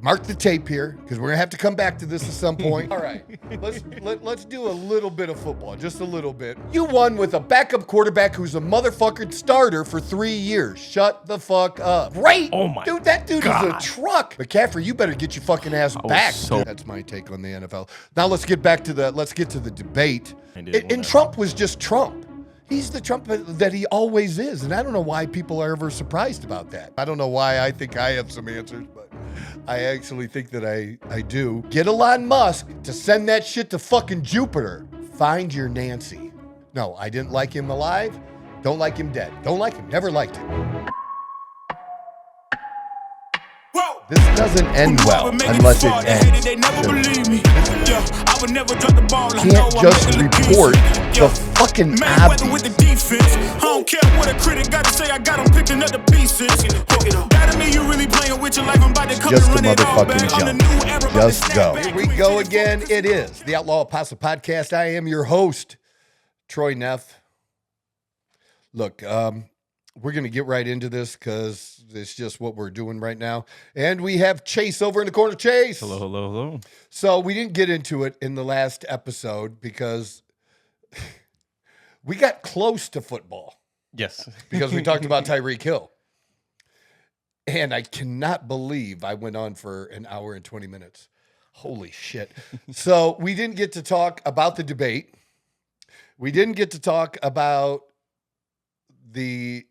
mark the tape here because we're going to have to come back to this at some point. All right, let's do a little bit of football, just a little bit. You won with a backup quarterback who's a motherfucking starter for 3 years. Shut the fuck up. Great. Oh my dude, that dude God. is a truck. McCaffrey, you better get your fucking ass back. That's my take on the NFL. Now let's get to the debate. And Trump was just Trump. He's the Trump that he always is. And I don't know why people are ever surprised about that. I don't know why I think I have some answers, but I actually think that I do. Get Elon Musk to send that shit to fucking Jupiter. Find your Nancy. No, I didn't like him alive. Don't like him dead. Don't like him. Never liked him. This doesn't end well unless it ends. Can't just report the fucking obvious. I don't care what a critic got to say. I got them picking up the pieces. That to me, you really playing with your life. I'm about to come Just and a run it all motherfucking back. jump. Just go. Here we go again. It is the Outlaw Apostle Podcast. I am your host, Troy Neff. Look, we're going to get right into this because it's just what we're doing right now. And we have Chase over in the corner. Chase. Hello. So we didn't get into it in the last episode because we got close to football. Yes. Because we talked about Tyreek Hill. And I cannot believe I went on for an hour and 20 minutes. Holy shit. So we didn't get to talk about the debate. We didn't get to talk about the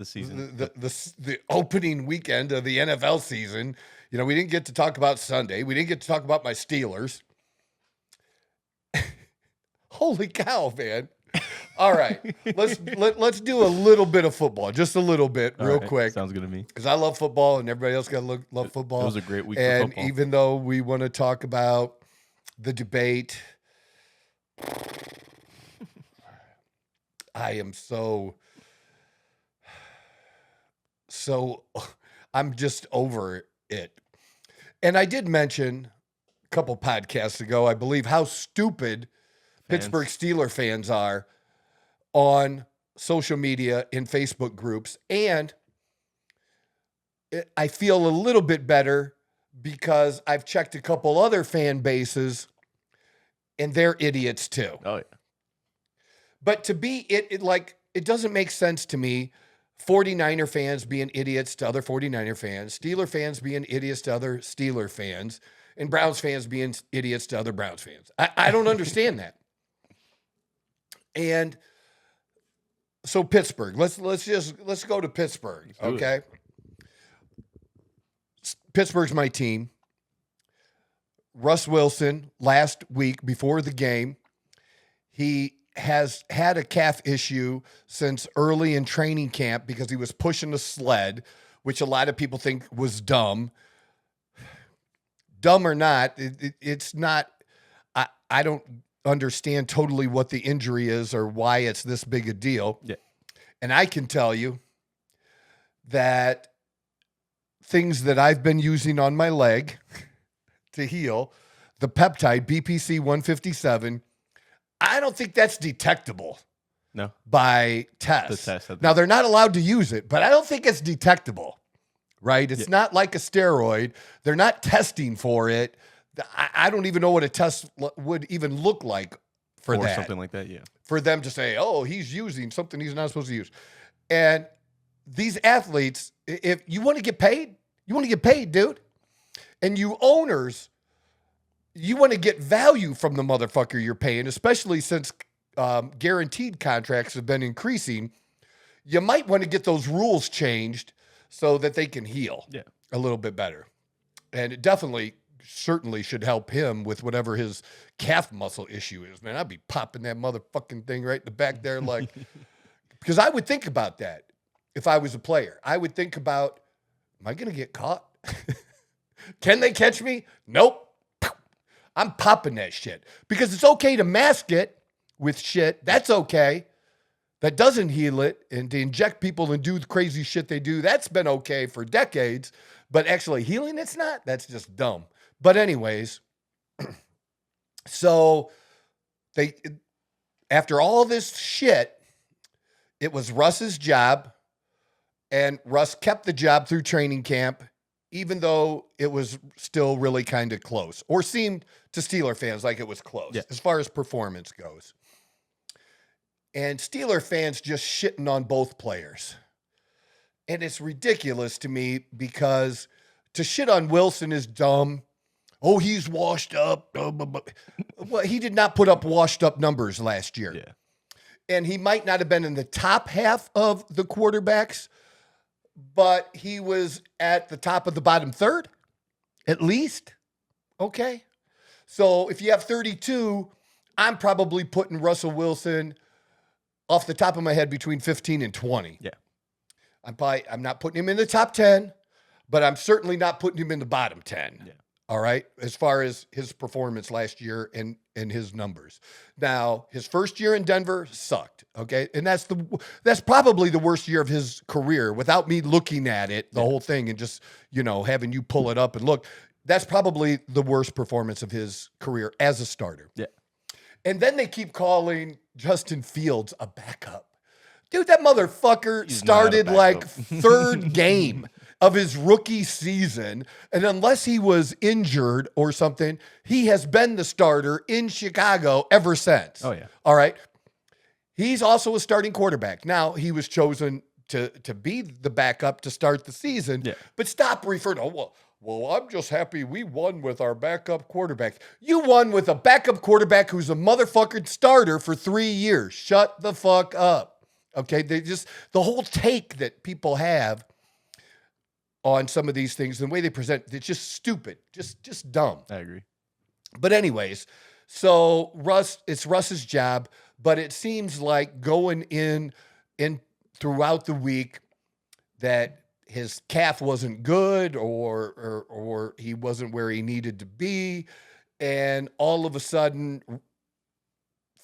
season. The opening weekend of the NFL season. You know, we didn't get to talk about Sunday. We didn't get to talk about my Steelers. Holy cow, man. All right. Let's do a little bit of football. Just a little bit, real quick. Sounds good to me. Because I love football and everybody else got to love football. It was a great week and for football. Even though we want to talk about the debate, I am so I'm just over it. And I did mention a couple podcasts ago, I believe, how stupid Pittsburgh Steelers fans are on social media in Facebook groups. And I feel a little bit better because I've checked a couple other fan bases and they're idiots too. Oh, yeah. But to be it doesn't make sense to me. 49er fans being idiots to other 49er fans, Steeler fans being idiots to other Steeler fans, and Browns fans being idiots to other Browns fans. I don't understand that. And so Pittsburgh, let's go to Pittsburgh, okay? Pittsburgh's my team. Russ Wilson, last week before the game, he has had a calf issue since early in training camp because he was pushing a sled, which a lot of people think was dumb. Dumb or not, it's not. I don't understand totally what the injury is or why it's this big a deal. Yeah. And I can tell you that things that I've been using on my leg to heal, the peptide BPC 157, I don't think that's detectable. No. By tests. The test. Now, they're not allowed to use it, but I don't think it's detectable, right? It's not like a steroid. They're not testing for it. I don't even know what a test would even look like for that. Or something like that, yeah. For them to say, oh, he's using something he's not supposed to use. And these athletes, if you want to get paid, you want to get paid, dude. And you owners, you want to get value from the motherfucker you're paying, especially since guaranteed contracts have been increasing. You might want to get those rules changed so that they can heal a little bit better. And it certainly should help him with whatever his calf muscle issue is. Man, I'd be popping that motherfucking thing right in the back there because I would think about that if I was a player. I would think about, am I going to get caught? Can they catch me? Nope. I'm popping that shit because it's okay to mask it with shit. That's okay. That doesn't heal it. And to inject people and do the crazy shit they do, that's been okay for decades. But actually healing, it's not. That's just dumb. But anyways, so after all this shit, it was Russ's job, and Russ kept the job through training camp, even though it was still really kind of close, or seemed to Steeler fans like it was close as far as performance goes. And Steeler fans just shitting on both players. And it's ridiculous to me because to shit on Wilson is dumb. Oh, he's washed up. Well, he did not put up washed up numbers last year. Yeah. And he might not have been in the top half of the quarterbacks, but he was at the top of the bottom third, at least. Okay. So if you have 32, I'm probably putting Russell Wilson off the top of my head between 15 and 20. Yeah. I'm not putting him in the top 10, but I'm certainly not putting him in the bottom 10. Yeah. All right. As far as his performance last year and his numbers. Now, his first year in Denver sucked. Okay. And that's probably the worst year of his career without me looking at it, the whole thing, and just, having you pull it up and look. That's probably the worst performance of his career as a starter. Yeah. And then they keep calling Justin Fields a backup. Dude, that motherfucker started like third game of his rookie season. And unless he was injured or something, he has been the starter in Chicago ever since. Oh, yeah. All right. He's also a starting quarterback. Now, he was chosen to be the backup to start the season. Yeah. But stop referring to, well, I'm just happy we won with our backup quarterback. You won with a backup quarterback who's a motherfucking starter for 3 years. Shut the fuck up. Okay, the whole take that people have on some of these things, the way they present, it's just stupid, just dumb. I agree. But anyways, so it's Russ's job, but it seems like going in throughout the week that his calf wasn't good or he wasn't where he needed to be, and all of a sudden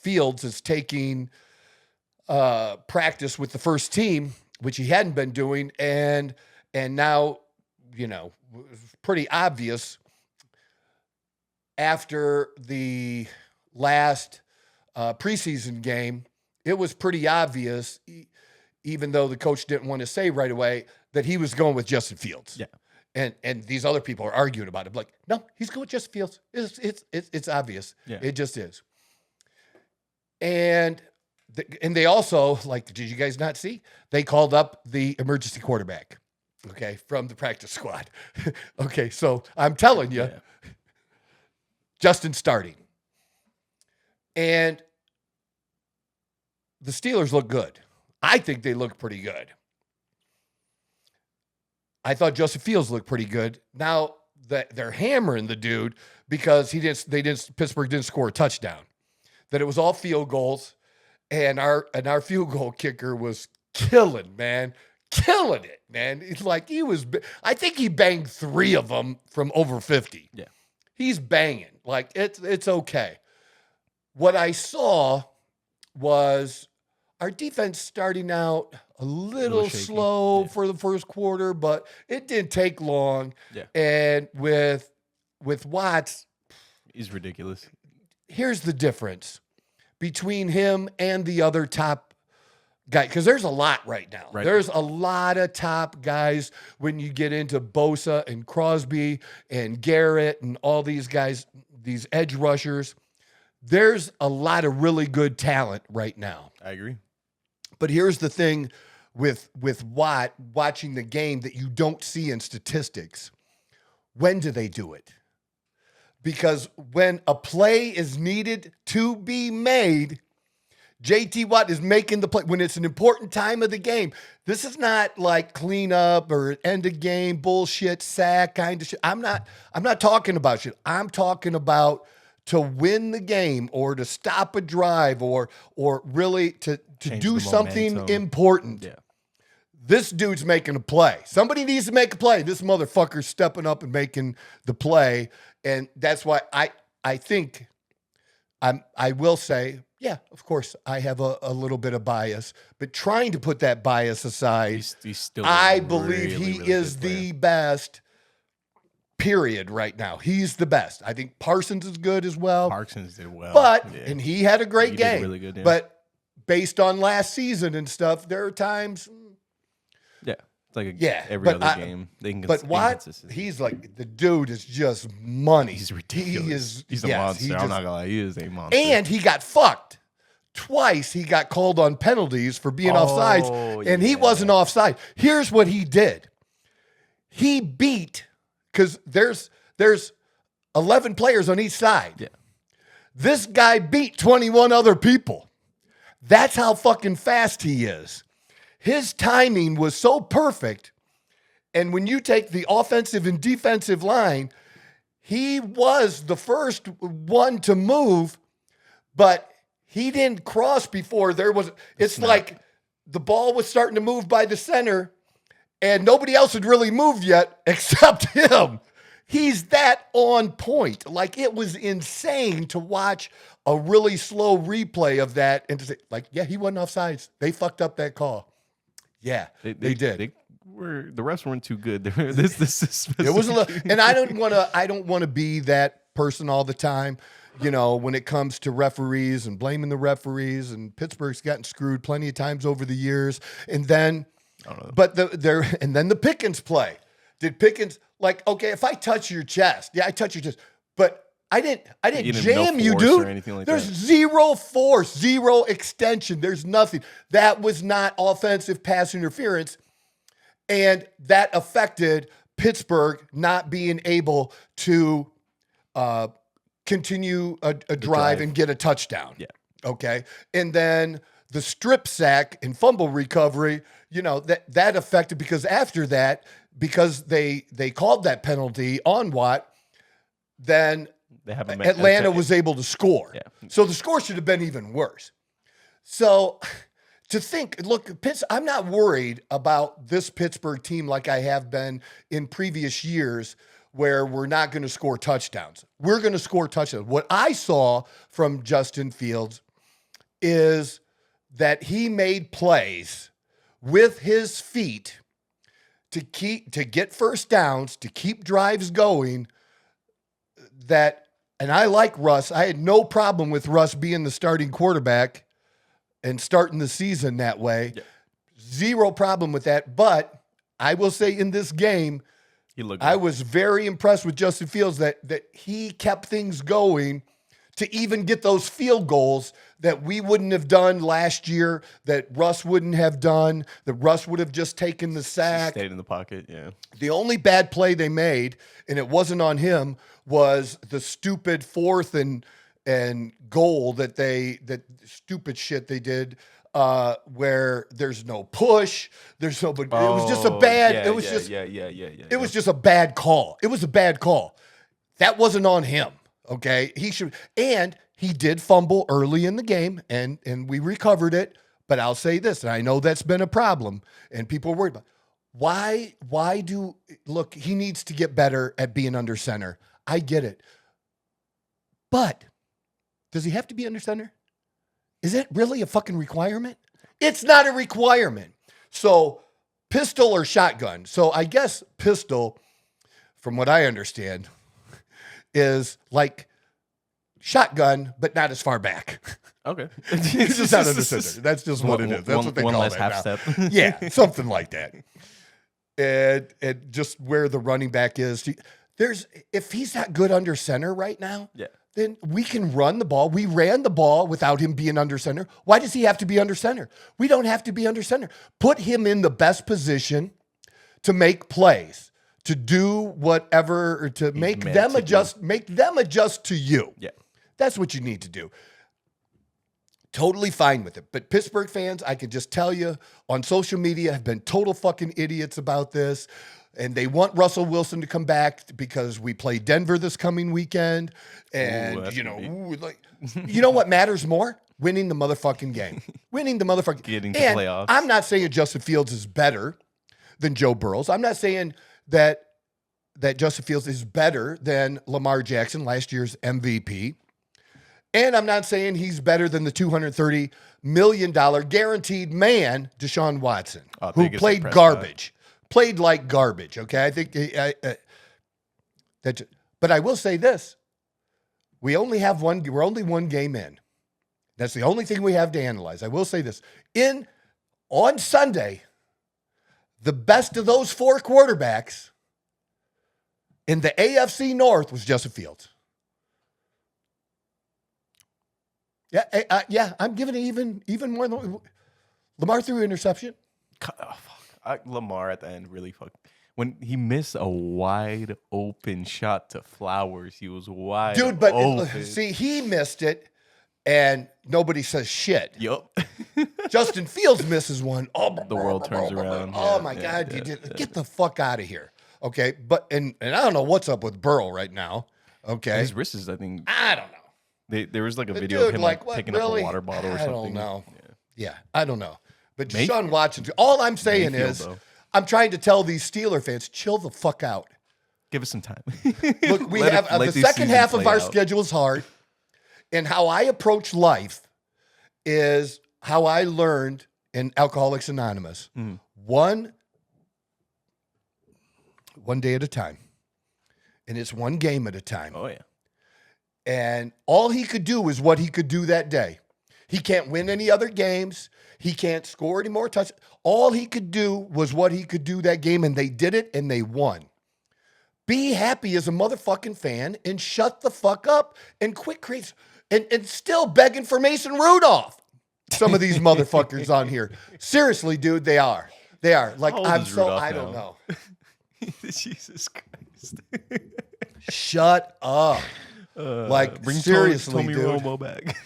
Fields is taking practice with the first team, which he hadn't been doing, and now, it's pretty obvious after the last preseason game, it was pretty obvious, even though the coach didn't want to say right away, that he was going with Justin Fields. Yeah. And these other people are arguing about it. Like, no, he's going with Justin Fields. It's obvious. Yeah. It just is. And they also, did you guys not see? They called up the emergency quarterback, okay, from the practice squad. Okay, so I'm telling you, Justin's starting. And the Steelers look good. I think they look pretty good. I thought Justin Fields looked pretty good. Now they're hammering the dude because Pittsburgh didn't score a touchdown. That it was all field goals. And our field goal kicker was killing it, man. It's like I think he banged 3 of them from over 50. Yeah. He's banging. Like, it's okay. What I saw was our defense starting out a little slow for the first quarter, but it didn't take long. Yeah. And with Watts, he's ridiculous. Here's the difference between him and the other top guy, because there's a lot right now. Right. There's a lot of top guys when you get into Bosa and Crosby and Garrett and all these guys, these edge rushers. There's a lot of really good talent right now. I agree. But here's the thing with Watt watching the game that you don't see in statistics. When do they do it? Because when a play is needed to be made, JT Watt is making the play when it's an important time of the game. This is not like cleanup or end of game bullshit, sack kind of shit. I'm not talking about shit. I'm talking about to win the game or to stop a drive or really to do something important. Yeah. This dude's making a play. Somebody needs to make a play. This motherfucker's stepping up and making the play. And that's why I think I will say, yeah, of course, I have a little bit of bias, but trying to put that bias aside, he's still I believe he is the best, period, right now. He's the best. I think Parsons is good as well. Parsons did well. But, and he had a great He game. did really good, yeah. But based on last season and stuff, there are times... Yeah. like Yeah, every but other game. They can But what? inconsistent. He's like, the dude is just money. He's ridiculous. He's a yes, monster. he I'm just- not gonna lie, he is a monster. And he got fucked. Twice he got called on penalties for being offsides, and he yeah. wasn't offside. Here's what he did. He beat, because there's 11 players on each side. Yeah. This guy beat 21 other people. That's how fucking fast he is. His timing was so perfect. And when you take the offensive and defensive line, he was the first one to move, but he didn't cross before there was. It's like the ball was starting to move by the center, and nobody else had really moved yet except him. He's that on point. Like, it was insane to watch a really slow replay of that and to say, like, yeah, he wasn't offsides. They fucked up that call. Yeah, they did. The refs weren't too good. This is It was a little, and I don't want to be that person all the time. You know, when it comes to referees and blaming the referees, and Pittsburgh's gotten screwed plenty of times over the years. And then, and then the Pickens play. Did Pickens, like, okay, if I touch your chest, yeah, I touch your chest, but I didn't jam you, dude. Or anything like There's that. zero force, zero extension. There's nothing. That was not offensive pass interference. And that affected Pittsburgh not being able to continue a drive and get a touchdown. Yeah. Okay. And then the strip sack and fumble recovery, you know, that affected, because after that, because they called that penalty on Watt, then Atlanta was able to score. Yeah. So the score should have been even worse. So to think, look, I'm not worried about this Pittsburgh team like I have been in previous years, where we're not going to score touchdowns. We're going to score touchdowns. What I saw from Justin Fields is that he made plays with his feet to get first downs, to keep drives going. And I like Russ. I had no problem with Russ being the starting quarterback and starting the season that way. Yeah. Zero problem with that. But I will say, in this game, I was very impressed with Justin Fields that he kept things going to even get those field goals that we wouldn't have done last year, that Russ wouldn't have done, that Russ would have just taken the sack. Stayed in the pocket, yeah. The only bad play they made, and it wasn't on him, was the stupid 4th and goal that stupid shit they did. Where there's no push, there's nobody. It was just a bad. It was just a bad call. It was a bad call. That wasn't on him. Okay, and he did fumble early in the game, and we recovered it. But I'll say this, and I know that's been a problem, and people are worried about why. Look, he needs to get better at being under center. I get it, but does he have to be under center? Is it really a fucking requirement? It's not a requirement. So pistol or shotgun. So I guess pistol, from what I understand, is like shotgun, but not as far back. Okay. It's just not under center. That's just what it is. That's what they call it. One less half step. Yeah, something like that. And just where the running back is. If he's not good under center right now, yeah, then we can run the ball. We ran the ball without him being under center. Why does he have to be under center? We don't have to be under center. Put him in the best position to make plays, to do whatever, or to make them adjust to you. Yeah. That's what you need to do. Totally fine with it. But Pittsburgh fans, I can just tell you, on social media have been total fucking idiots about this. And they want Russell Wilson to come back because we play Denver this coming weekend. And, you know what matters more? Winning the motherfucking game. Winning the motherfucking Getting to playoffs. I'm not saying Justin Fields is better than Joe Burrows. I'm not saying that Justin Fields is better than Lamar Jackson, last year's MVP. And I'm not saying he's better than the $230 million guaranteed man, Deshaun Watson, who played garbage. Played like garbage, okay? I think but I will say this. We're only one game in. That's the only thing we have to analyze. I will say this. On Sunday, the best of those 4 quarterbacks in the AFC North was Justin Fields. Yeah, I'm giving it even more than Lamar threw an interception. Lamar at the end really fucked. When he missed a wide open shot to Flowers, he was wide Dude, but open. see, he missed it, and nobody says shit. Yup. Justin Fields misses one. Oh, The world turns around. Oh Yeah, my yeah, God! yeah, You did, yeah. Get the fuck out of here. Okay, but and I don't know what's up with Burrow right now. Okay, His wrist is, I think, I don't know. there was like a But video dude, of him like, what, picking really? up a water bottle or I something. don't know. Yeah. Yeah, I don't know. But Mayfield- Deshaun Watson, all I'm saying Mayfield, is, though. I'm trying to tell these Steeler fans, chill the fuck out. Give us some time. Look, we Let have it- let the this second season half of play our out. schedule is hard, and how I approach life is how I learned in Alcoholics Anonymous. Mm. One day at a time, and it's one game at a time. Oh yeah. And all he could do is what he could do that day. He can't win any other games. He can't score any more touchdowns. All he could do was what he could do that game, and they did it, and they won. Be happy as a motherfucking fan and shut the fuck up and quit creating and still begging for Mason Rudolph. Some of these motherfuckers on here. Seriously, dude, they are. They are. Like, How old I'm is so, Rudolph I don't now? know. Jesus Christ. Shut up. Like, Bring seriously, Tommy dude. Romo back.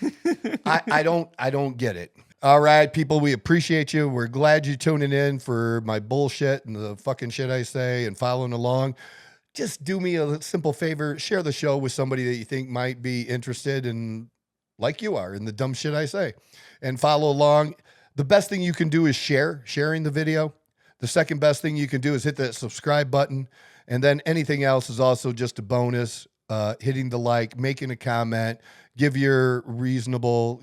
I don't get it. All right, people, we appreciate you. We're glad you're tuning in for my bullshit and the fucking shit I say and following along. Just do me a simple favor. Share the show with somebody that you think might be interested in, like you are, in the dumb shit I say. And follow along. The best thing you can do is sharing the video. The second best thing you can do is hit that subscribe button. And then anything else is also just a bonus. Hitting the like, making a comment, give your reasonable,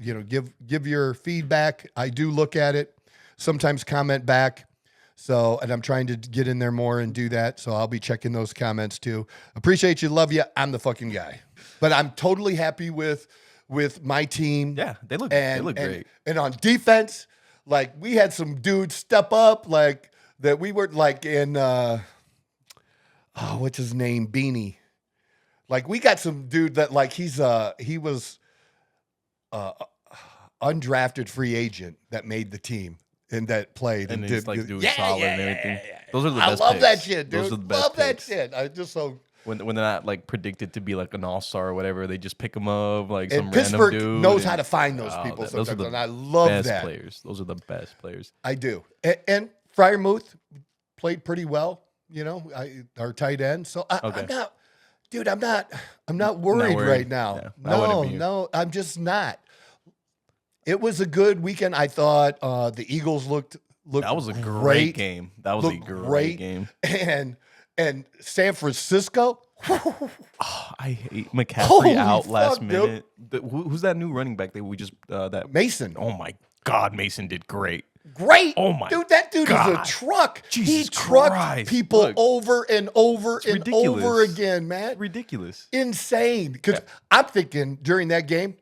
give your feedback. I do look at it, sometimes comment back. So, and I'm trying to get in there more and do that. So I'll be checking those comments too. Appreciate you. Love you. I'm the fucking guy. But I'm totally happy with my team. Yeah, they look great. And on defense, like we had some dudes step up like that we were like in, what's his name? Beanie. Like we got some dude that like he was undrafted free agent that made the team and that played And and he's did like doing solid and everything. Those are the I best love picks. that shit, dude. Those are the best Love that picks. shit. I just so When they're not like predicted to be like an all-star or whatever, they just pick them up like some and Pittsburgh random dude. knows and- how to find those Oh, people those are sometimes, the and I love best that. players. Those are the best players. I do. And Fryermuth played pretty well, our tight end. So Okay. I'm not, dude, I'm not worried worried. right now. Yeah, I wouldn't be. No, I'm just not. It was a good weekend. I thought the Eagles looked That was a great game. That was a Looked great game. And San Francisco. Oh, I hate McCaffrey Holy out last fuck, minute. Who's that new running back that we just that? Mason. Oh my God, Mason did great. Great. Oh my dude, that dude God. is a truck. He Jesus trucked Christ. people Look, over and over and ridiculous. over again, man. Ridiculous. Insane. Because I'm thinking during that game,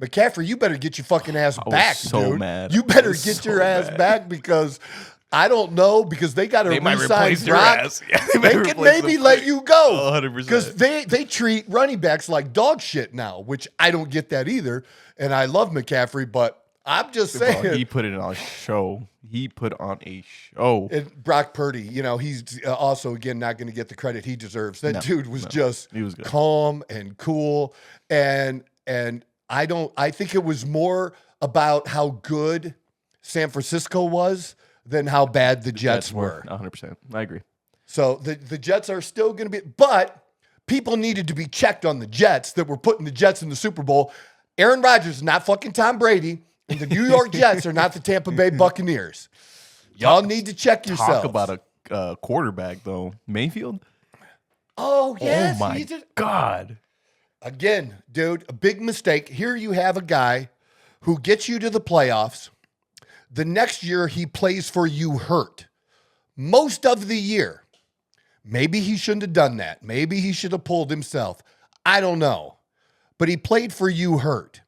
McCaffrey, you better get your fucking ass I was back, so dude. mad. You I better was get so your ass mad. back because I don't know because they got to They might re-sign replace your Brock. ass. Yeah, they They might could replace maybe him. let you go 100%. because they treat running backs like dog shit now, which I don't get that either. And I love McCaffrey, but I'm just saying. Bro, he put it on a show. He put on a show. And Brock Purdy, he's also, again, not going to get the credit he deserves. That dude was just He was good. calm and cool. And I think it was more about how good San Francisco was than how bad the Jets were. 100%. I agree. So the Jets are still going to be, but people needed to be checked on the Jets that were putting the Jets in the Super Bowl. Aaron Rodgers is not fucking Tom Brady. And the New York Jets are not the Tampa Bay Buccaneers. Y'all need to check yourselves. Talk about a quarterback, though. Mayfield? Oh, yes. Oh, my he's God. Again, dude, a big mistake. Here you have a guy who gets you to the playoffs. The next year he plays for you hurt. Most of the year. Maybe he shouldn't have done that. Maybe he should have pulled himself. I don't know. But he played for you hurt.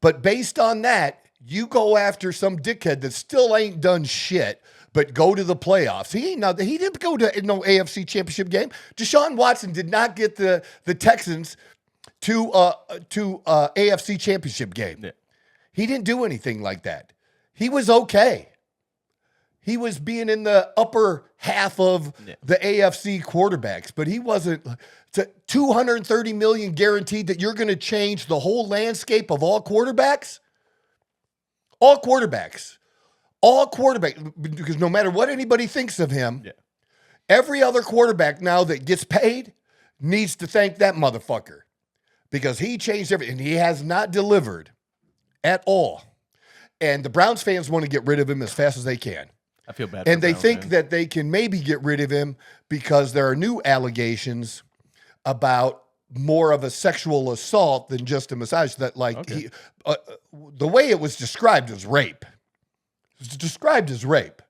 But based on that, you go after some dickhead that still ain't done shit, but go to the playoffs. He didn't go to no AFC Championship game. Deshaun Watson did not get the Texans to AFC Championship game. Yeah. He didn't do anything like that. He was okay. He was being in the upper half of the AFC quarterbacks, but he wasn't. $230 million guaranteed that you're going to change the whole landscape of all quarterbacks? All quarterbacks. Because no matter what anybody thinks of him, every other quarterback now that gets paid needs to thank that motherfucker because he changed everything. And he has not delivered at all. And the Browns fans want to get rid of him as fast as they can. I feel bad. And they think that they can maybe get rid of him because there are new allegations about more of a sexual assault than just a massage. That the way it was described as rape. It was described as rape,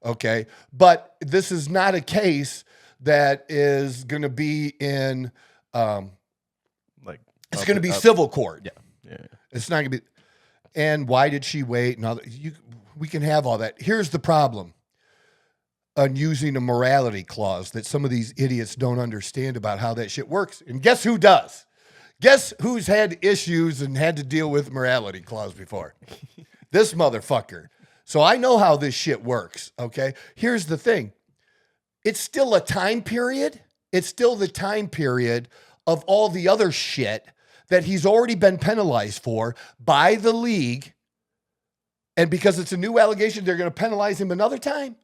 okay? But this is not a case that is going to be in, it's going to be civil court. Yeah. It's not going to be. And why did she wait? And all that. We can have all that. Here's the problem on using a morality clause that some of these idiots don't understand about how that shit works. And guess who does? Guess who's had issues and had to deal with morality clause before? This motherfucker. So I know how this shit works, okay? Here's the thing. It's still a time period. It's still the time period of all the other shit that he's already been penalized for by the league. And because it's a new allegation, they're going to penalize him another time?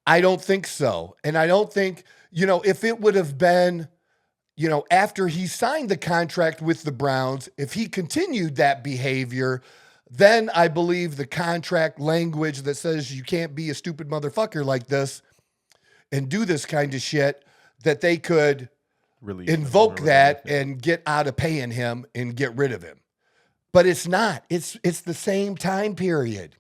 I don't think so. And I don't think, if it would have been, after he signed the contract with the Browns, if he continued that behavior, then I believe the contract language that says you can't be a stupid motherfucker like this and do this kind of shit, that they could invoke that and get out of paying him and get rid of him. But it's not. It's the same time period.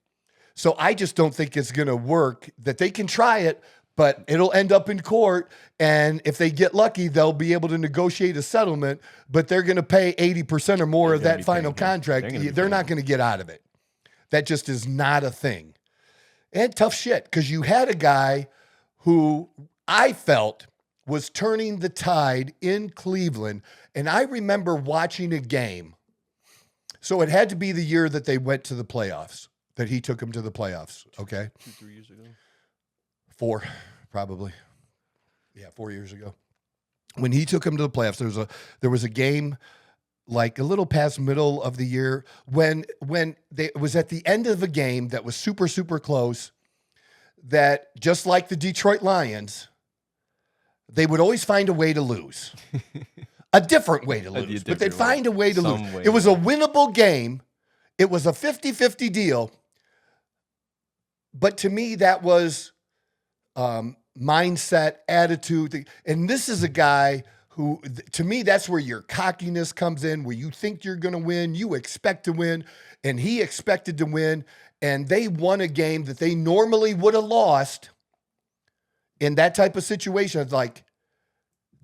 So I just don't think it's going to work, that they can try it, but it'll end up in court. And if they get lucky, they'll be able to negotiate a settlement, but they're going to pay 80% or more of that final contract. They're not going to get out of it. That just is not a thing. And tough shit, because you had a guy who I felt was turning the tide in Cleveland. And I remember watching a game. So it had to be the year that they went to the playoffs, that he took them to the playoffs, okay? 2-3 years ago? 4, probably. Yeah, 4 years ago. When he took them to the playoffs, there was a game like a little past middle of the year when it was at the end of a game that was super, super close, that just like the Detroit Lions, they would always find a way to lose. A different way to lose, but they'd find a way to lose. It was a winnable game. It was a 50-50 deal. But to me, that was mindset, attitude. And this is a guy who, to me, that's where your cockiness comes in, where you think you're going to win, you expect to win, and he expected to win, and they won a game that they normally would have lost. In that type of situation, it's like,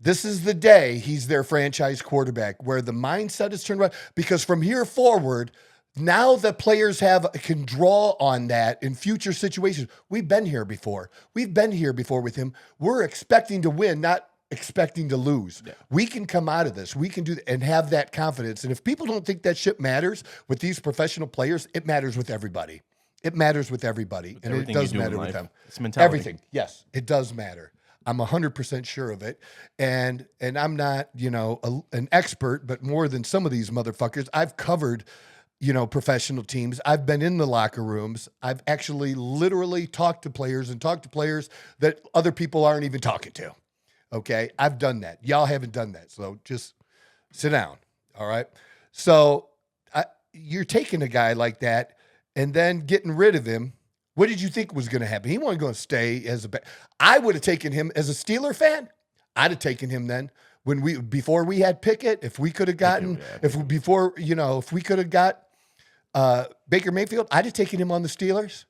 this is the day he's their franchise quarterback, where the mindset is turned around. Because from here forward, now the players can draw on that in future situations. We've been here before. We've been here before with him. We're expecting to win, not expecting to lose. Yeah. We can come out of this. We can do and have that confidence. And if people don't think that shit matters with these professional players, it matters with everybody. It matters with everybody. And it does matter with them. It's mentality. Everything. Yes, it does matter. I'm 100% sure of it. And I'm not, an expert, but more than some of these motherfuckers. I've covered, professional teams. I've been in the locker rooms. I've actually literally talked to players that other people aren't even talking to. Okay? I've done that. Y'all haven't done that. So just sit down. All right? So you're taking a guy like that and then getting rid of him. What did you think was going to happen? He wasn't going to stay as I would have taken him as a Steeler fan. I'd have taken him then before we had Pickett. If we could have gotten, if we could have got Baker Mayfield, I'd have taken him on the Steelers.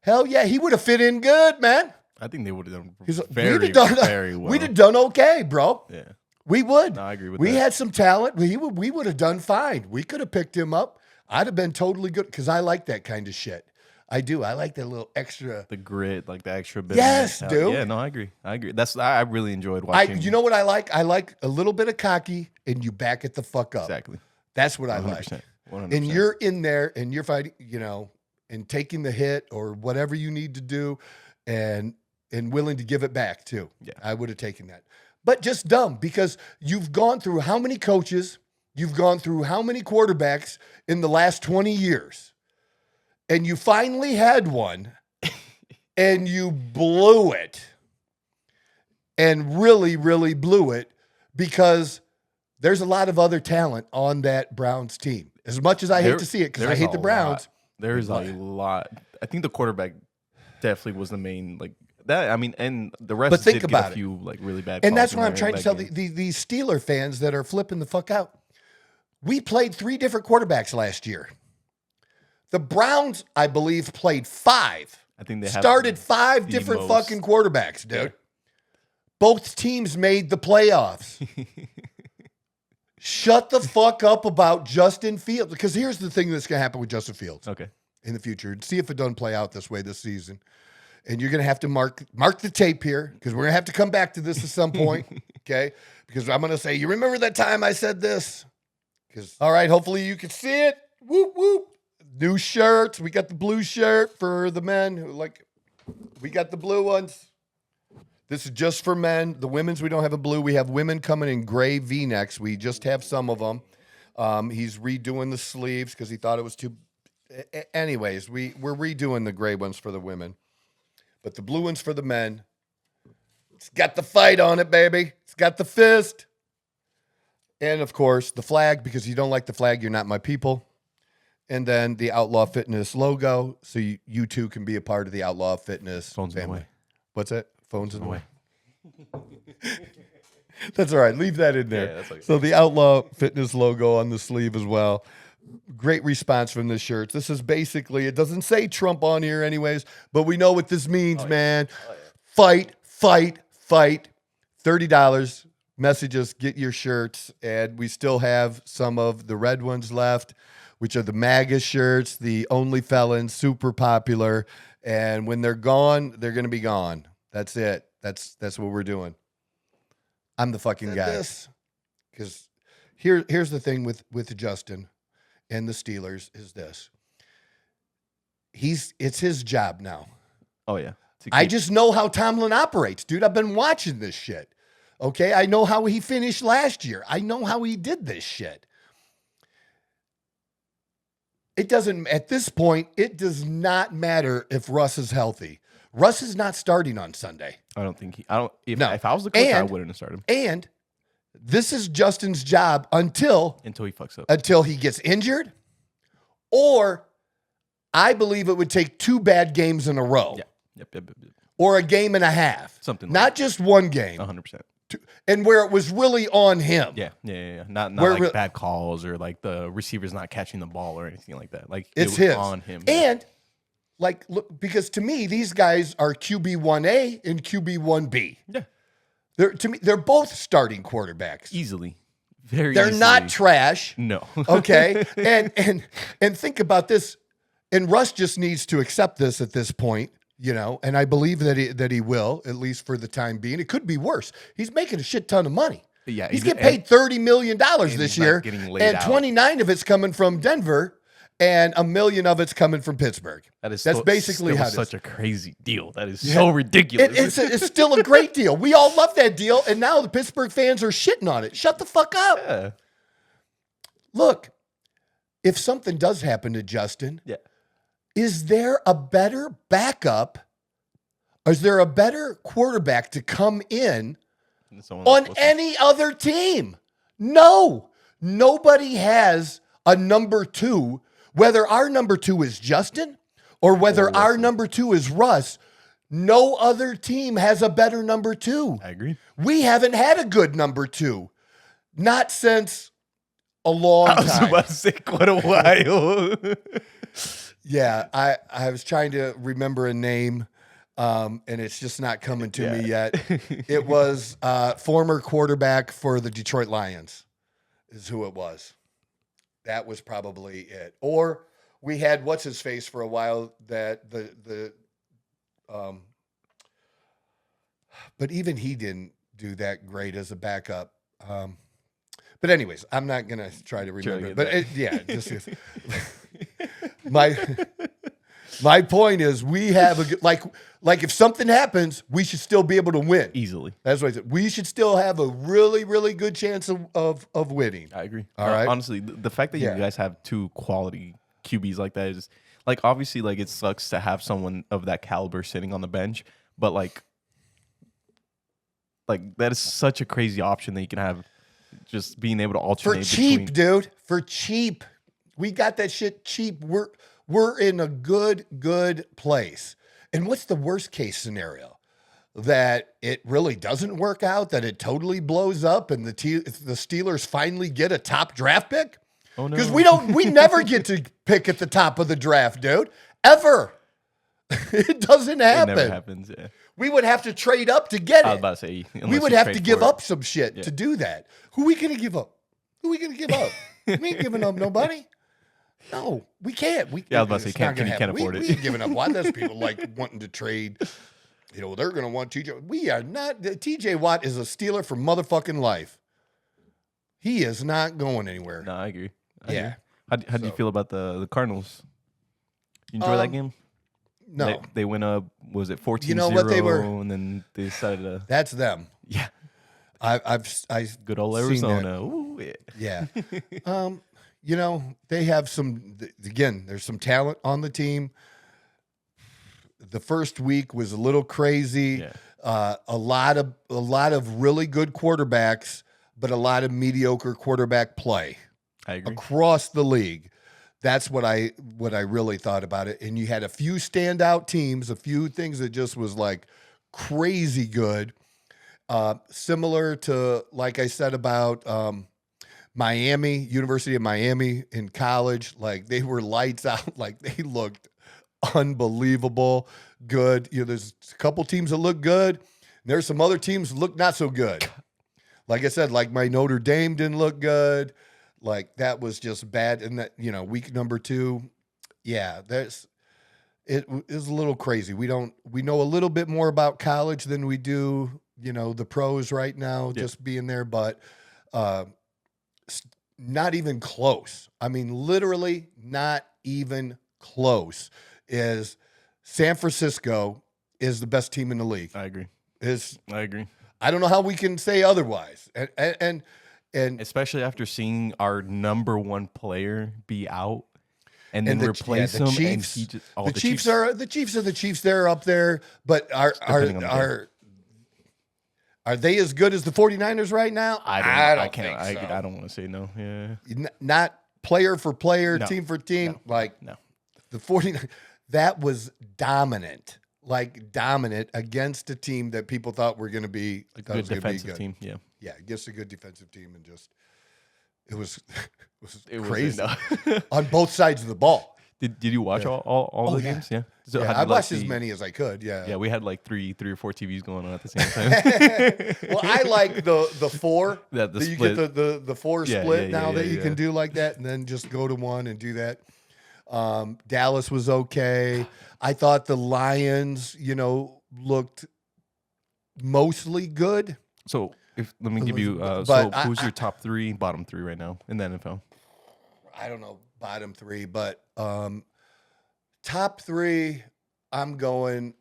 Hell yeah, he would have fit in good, man. I think they would have done very well. We'd have done okay, bro. Yeah, we would. No, I agree with that. We had some talent. We would have done fine. We could have picked him up. I'd have been totally good because I like that kind of shit. I do. I like that little extra. The grit, like the extra bit. Yes, of dude. Yeah, no, I agree. I really enjoyed watching. You know what I like? I like a little bit of cocky, and you back it the fuck up. Exactly. That's what I 100%, like. 100%. And you're in there, and you're fighting, and taking the hit or whatever you need to do, and willing to give it back too. Yeah. I would have taken that. But just dumb, because you've gone through how many coaches, you've gone through how many quarterbacks in the last 20 years, and you finally had one, and you blew it, and really, really blew it, because there's a lot of other talent on that Browns team. As much as I hate to see it, because I hate the Browns. There's a lot. I think the quarterback definitely was the main, like, that. I mean, and the rest But think did about get a few like really bad. And calls that's in what I'm there trying to that tell game. these Steeler fans that are flipping the fuck out. We played 3 different quarterbacks last year. The Browns, I believe, played 5. I think they have started 5 the different most. fucking quarterbacks, dude. Yeah. Both teams made the playoffs. Shut the fuck up about Justin Fields. Because here's the thing that's going to happen with Justin Fields Okay. in the future. See if it doesn't play out this way this season. And you're going to have to mark the tape here, because we're going to have to come back to this at some point, okay? Because I'm going to say, you remember that time I said this? All right, hopefully you can see it. Whoop, whoop. New shirts. We got the blue shirt for the men. We got the blue ones. This is just for men. The women's, we don't have a blue. We have women coming in gray V-necks. We just have some of them. He's redoing the sleeves because he thought it was too... Anyways, we're redoing the gray ones for the women. But the blue one's for the men. It's got the fight on it, baby. It's got the fist. And, of course, the flag, because you don't like the flag, you're not my people. And then the Outlaw Fitness logo, so you too can be a part of the Outlaw Fitness Phones in the family. way. What's that? Phones in the way. That's all right. Leave that in there. Yeah, that's okay. So the Outlaw Fitness logo on the sleeve as well. Great response from the shirts. This is basically, it doesn't say Trump on here anyways, but we know what this means, man. Fight, fight, fight. $30. Message us, get your shirts. And we still have some of the red ones left, which are the MAGA shirts, the Only Felons, super popular. And when they're gone, they're going to be gone. That's it. That's what we're doing. I'm the fucking guy. Because here's the thing with Justin and the Steelers is this. It's his job now. Oh yeah. I just know how Tomlin operates, dude. I've been watching this shit. Okay? I know how he finished last year. I know how he did this shit. At this point, it does not matter if Russ is healthy. Russ is not starting on Sunday. If I was the coach, I wouldn't have started him. And this is Justin's job until Until he fucks up. Until he gets injured, or I believe it would take 2 bad games in a row. Yeah. Yep. Or a game and a half. Something like not just one game. 100%. And where it was really on him. Yeah. Not Where like bad calls or like the receivers not catching the ball or anything like that. Like It's it was his. on him. And look, because to me, these guys are QB1A and QB1B. Yeah. They're both starting quarterbacks. Easily. They're not trash. No. Okay. And think about this. And Russ just needs to accept this at this point, and I believe that he will, at least for the time being. It could be worse. He's making a shit ton of money. Yeah. He's getting paid $30 million this he's year. not getting laid And out. 29 of it's coming from Denver. And $1 million of it's coming from Pittsburgh. That's basically how it is. Such a crazy deal. That is so ridiculous. It's still a great deal. We all love that deal, and now the Pittsburgh fans are shitting on it. Shut the fuck up. Yeah. Look, if something does happen to Justin, is there a better backup? Is there a better quarterback to come in on any other team? No. Nobody has a number 2. Whether our number 2 is Justin or whether our number 2 is Russ, no other team has a better number 2. I agree. We haven't had a good number 2. Not since a long time. I was about to say quite a while. Yeah, I was trying to remember a name, and it's just not coming to me yet. It was former quarterback for the Detroit Lions is who it was. That was probably it. Or we had what's his face for a while that but even he didn't do that great as a backup. But anyways, I'm not gonna try to remember. But just my point is we have like if something happens, we should still be able to win easily. That's what I said. We should still have a really, really good chance of winning. I agree. All right. Honestly, the fact that you guys have 2 quality QBs like that is like obviously like it sucks to have someone of that caliber sitting on the bench, but like that is such a crazy option that you can have, just being able to alternate for cheap, between. dude. For cheap, we got that shit cheap. We're in a good place. And what's the worst case scenario? That it really doesn't work out, that it totally blows up, and the Steelers finally get a top draft pick? Oh no, because we never get to pick at the top of the draft, dude. Ever. It doesn't happen. It never happens. Yeah. We would have to trade up to get it. I was about to say We would have to give up some shit to do that. Who are we going to give up? We ain't giving up nobody. No, we can't. I was about to say, you can't afford it. We ain't giving up. Why? There's people like wanting to trade. They're going to want TJ. We are not. TJ Watt is a Steeler for motherfucking life. He is not going anywhere. No, I agree. Yeah. How do you feel about the Cardinals? You enjoy that game? No. They went up, was it 14-0? You know what they were? And then they decided to. That's them. Yeah. I've good old Arizona. Ooh, yeah. They have there's some talent on the team. The first week was a little crazy. Yeah. A lot of really good quarterbacks, but a lot of mediocre quarterback play. I agree. Across the league. That's what I really thought about it. And you had a few standout teams, a few things that just was like crazy good. Similar to, like I said about Miami, University of Miami in college, like they were lights out, like they looked unbelievable good. There's a couple teams that look good. And there's some other teams that look not so good. Like I said, like my Notre Dame didn't look good. Like that was just bad. And that, week number 2, it is a little crazy. We know a little bit more about college than we do, the pros right now, just being there, but not even close. I mean, literally not even close. Is San Francisco is the best team in the league. I agree. I agree. I don't know how we can say otherwise. And especially after seeing our number 1 player be out and then replace him. Chiefs, and he just, the Chiefs are the Chiefs. They're up there, but are they as good as the 49ers right now? I don't think so. I don't want to say no. Yeah. Not player for player, team for team. No. The 49ers, that was dominant. Like dominant against a team that people thought were going to be a good defensive team. Yeah. Yeah, against a good defensive team, and just it was It crazy was on both sides of the ball. Did you watch all the games? Yeah. So I watched as many as I could. Yeah. Yeah, we had like three or four TVs going on at the same time. Well, I like the 4. The that you split. get the 4 split now that you can do like that, and then just go to 1 and do that. Dallas was okay. I thought the Lions, looked mostly good. So let me give you. Who's your top 3, bottom 3 right now in the NFL? I don't know, bottom 3, but top 3, I'm going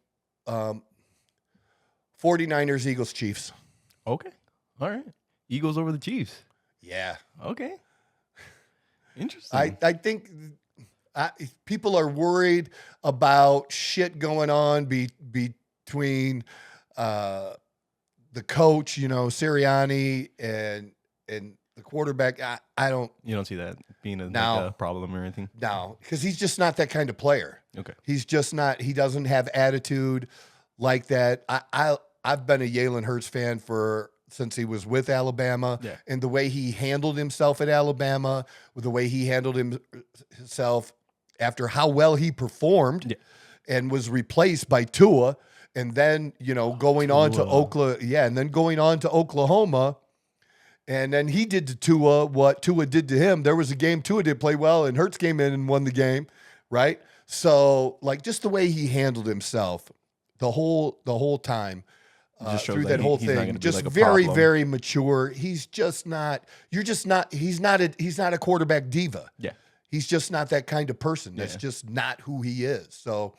49ers, Eagles, Chiefs. Okay, all right. Eagles over the Chiefs. Yeah. Okay. Interesting. I think people are worried about shit going on between the coach, Sirianni, and the quarterback. I don't. You don't see that being a problem or anything? No, because he's just not that kind of player. Okay. He's just not. He doesn't have attitude like that. I've been a Jalen Hurts fan since he was with Alabama, and the way he handled himself at Alabama, with the way he handled himself after how well he performed, and was replaced by Tua, and then going on to Oklahoma, and then he did to Tua what Tua did to him. There was a game Tua did play well, and Hurts came in and won the game. right? So like just the way he handled himself the whole time Just shows through that that whole he's not thing, gonna be just like a very, problem. very mature. He's just not. You're just not. He's not a quarterback diva. Yeah. He's just not that kind of person. That's Yeah. just not who he is. So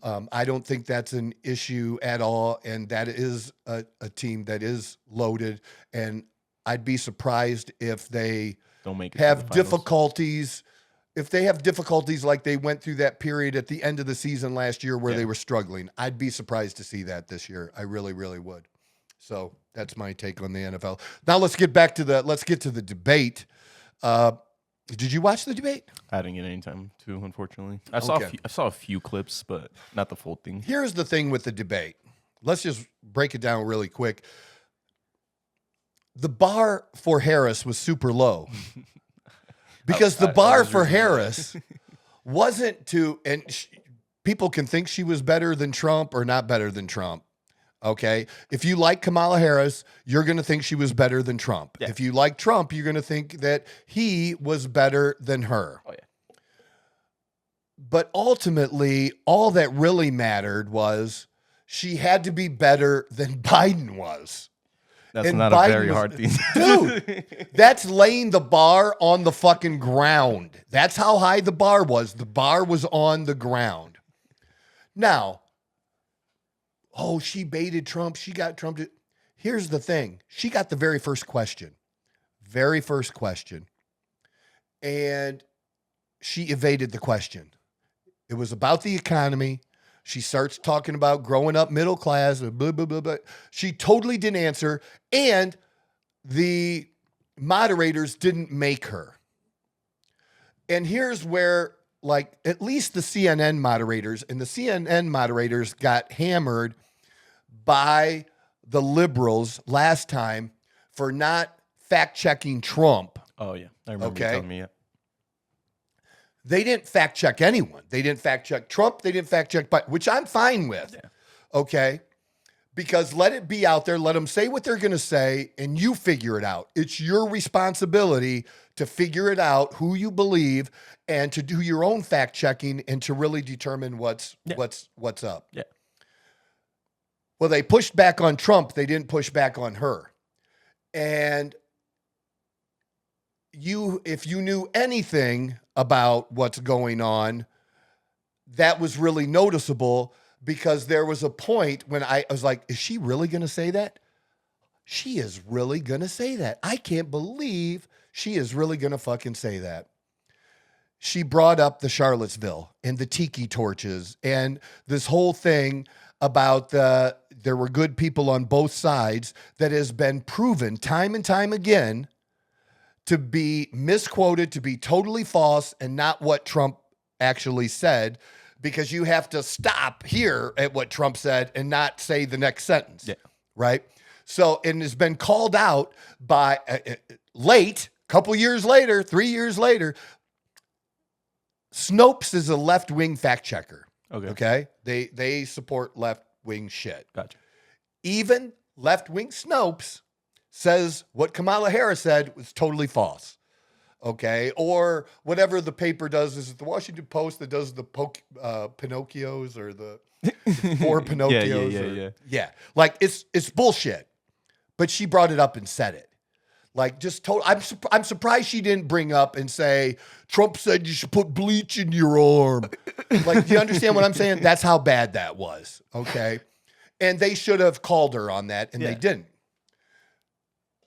I don't think that's an issue at all. And that is a team that is loaded. And I'd be surprised if they Don't make it to the have finals. difficulties. If they have difficulties like they went through that period at the end of the season last year where Yeah. they were struggling, I'd be surprised to see that this year. I really, really would. So that's my take on the NFL. Now let's get to the debate. Did you watch the debate? I didn't get any time to, unfortunately. I Okay. saw a few clips, but not the full thing. Here's the thing with the debate. Let's just break it down really quick. The bar for Harris was super low because the I bar was for rooting for that. Harris wasn't to, and people can think she was better than Trump or not better than Trump. Okay. If you like Kamala Harris, you're going to think she was better than Trump. Yeah. If you like Trump, you're going to think that he was better than her. Oh, yeah. But ultimately, all that really mattered was she had to be better than Biden was. That's And not a Biden very was- hard thing. Dude, that's laying the bar on the fucking ground. That's how high the bar was. The bar was on the ground. Now, oh, she baited Trump. She got Trump to. Here's the thing. She got the very first question. Very first question. And she evaded the question. It was about the economy. She starts talking about growing up middle class, blah, blah, blah, blah. She totally didn't answer. And the moderators didn't make her. And here's where, like, at least the CNN moderators, and the CNN moderators got hammered by the liberals last time for not fact-checking Trump. Oh, yeah. I remember you Okay. telling me. Yeah. They didn't fact-check anyone. They didn't fact-check Trump. They didn't fact-check Biden, which I'm fine with. Yeah. Okay? Because let it be out there. Let them say what they're going to say, and you figure it out. It's your responsibility to figure it out, who you believe, and to do your own fact-checking and to really determine what's up. Yeah. Well, they pushed back on Trump. They didn't push back on her. And if you knew anything about what's going on, that was really noticeable because there was a point when I was like, is she really going to say that? She is really going to say that. I can't believe she is really going to fucking say that. She brought up the Charlottesville and the tiki torches and this whole thing about there were good people on both sides that has been proven time and time again to be misquoted, to be totally false, and not what Trump actually said, because you have to stop here at what Trump said and not say the next sentence. Yeah. Right? So, and has been called out by late, couple years later, 3 years later. Snopes is a left-wing fact checker. Okay. Okay? They support left-wing shit. Gotcha. Even left-wing Snopes says what Kamala Harris said was totally false. Okay? Or whatever the paper does. Is it the Washington Post that does the Pinocchios or the four Pinocchios? Yeah. Like it's bullshit. But she brought it up and said it. Like just told. I'm surprised she didn't bring up and say, Trump said you should put bleach in your arm. Like, do you understand what I'm saying? That's how bad that was. Okay. And they should have called her on that, and they didn't.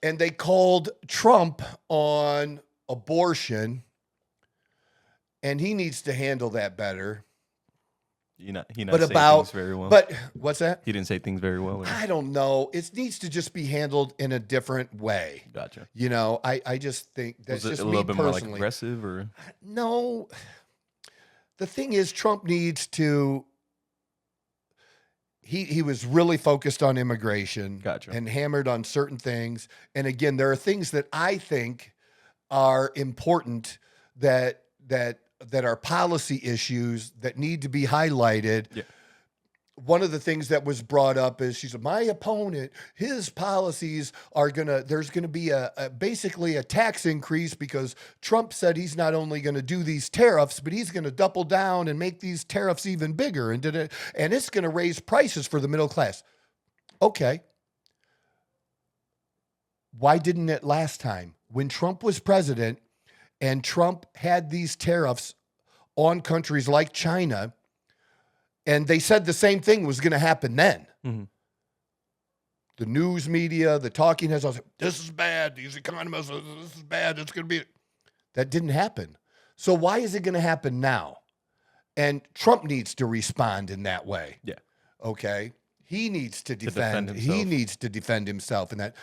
And they called Trump on abortion, and he needs to handle that better. He not But say things very well. But what's that? He didn't say things very well. Or? I don't know. It needs to just be handled in a different way. Gotcha. You know, I just think that's Was it just a me little bit more like personally. aggressive, or No. The thing is, Trump needs to. He was really focused on immigration. Gotcha. And hammered on certain things. And again, there are things that I think are important that are policy issues that need to be highlighted. Yeah. one of the things that was brought up is she said, my opponent, his policies are there's gonna be basically a tax increase because Trump said he's not only gonna do these tariffs, but he's gonna double down and make these tariffs even bigger and it's gonna raise prices for the middle class. Okay. Why didn't it last time? When Trump was president and Trump had these tariffs on countries like China, and they said the same thing was going to happen then. Mm-hmm. The news media, the talking heads, I was like, this is bad. These economists, this is bad. It's going to be. That didn't happen. So why is it going to happen now? And Trump needs to respond in that way. Yeah. Okay. He needs to defend. himself. He needs to defend himself, and that,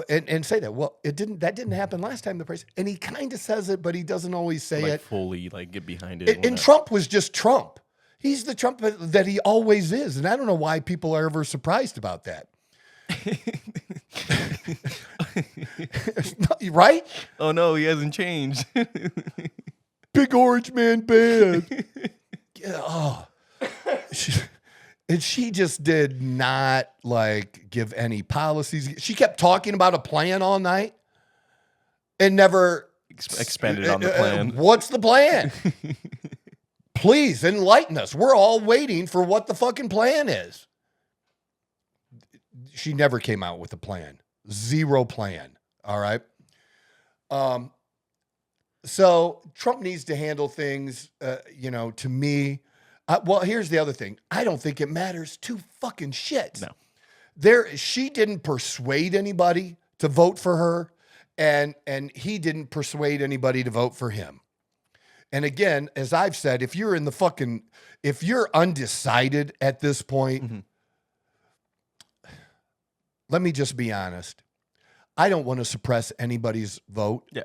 and say that. Well, it didn't. That didn't happen last time. The price, and he kind of says it, but he doesn't always say Like it. fully, like get behind it. And Trump was just Trump. He's the Trump that he always is, and I don't know why people are ever surprised about that. Right? Oh no, he hasn't changed. Big orange man bad. Yeah, oh. And she just did not like give any policies. She kept talking about a plan all night and never Expanded on the plan. What's the plan? Please enlighten us. We're all waiting for what the fucking plan is. She never came out with a plan. Zero plan. All right. So Trump needs to handle things, to me. Well, here's the other thing. I don't think it matters two fucking shits. No. She didn't persuade anybody to vote for her, and he didn't persuade anybody to vote for him. And again, as I've said, if you're undecided at this point, Mm-hmm. let me just be honest. I don't want to suppress anybody's vote. Yeah.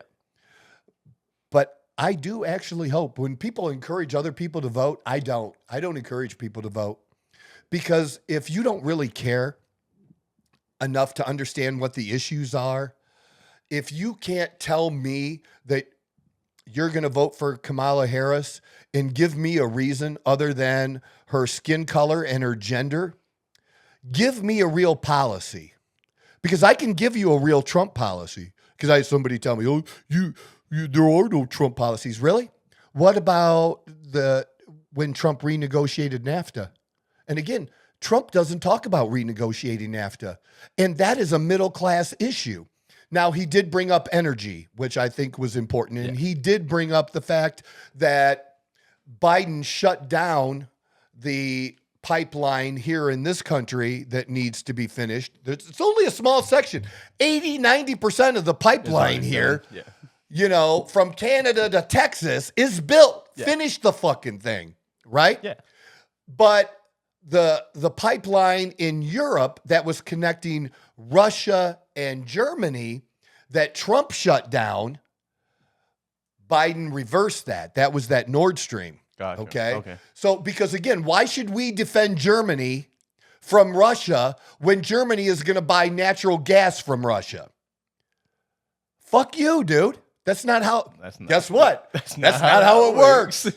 But I do actually hope when people encourage other people to vote, I don't encourage people to vote, because if you don't really care enough to understand what the issues are, if you can't tell me that you're going to vote for Kamala Harris and give me a reason other than her skin color and her gender, give me a real policy, because I can give you a real Trump policy. Because I had somebody tell me, oh, there are no Trump policies. Really? What about when Trump renegotiated NAFTA? And again, Trump doesn't talk about renegotiating NAFTA. And that is a middle-class issue. Now, he did bring up energy, which I think was important. And he did bring up the fact that Biden shut down the pipeline here in this country that needs to be finished. It's only a small section. 90% of the pipeline here, from Canada to Texas is built. Yeah. Finish the fucking thing, right? Yeah. But the pipeline in Europe that was connecting Russia and Germany that Trump shut down, Biden reversed that. That was that Nord Stream. Gotcha. Okay. So, because again, why should we defend Germany from Russia when Germany is going to buy natural gas from Russia? Fuck you, dude. That's not how. Guess what? That's not how it works.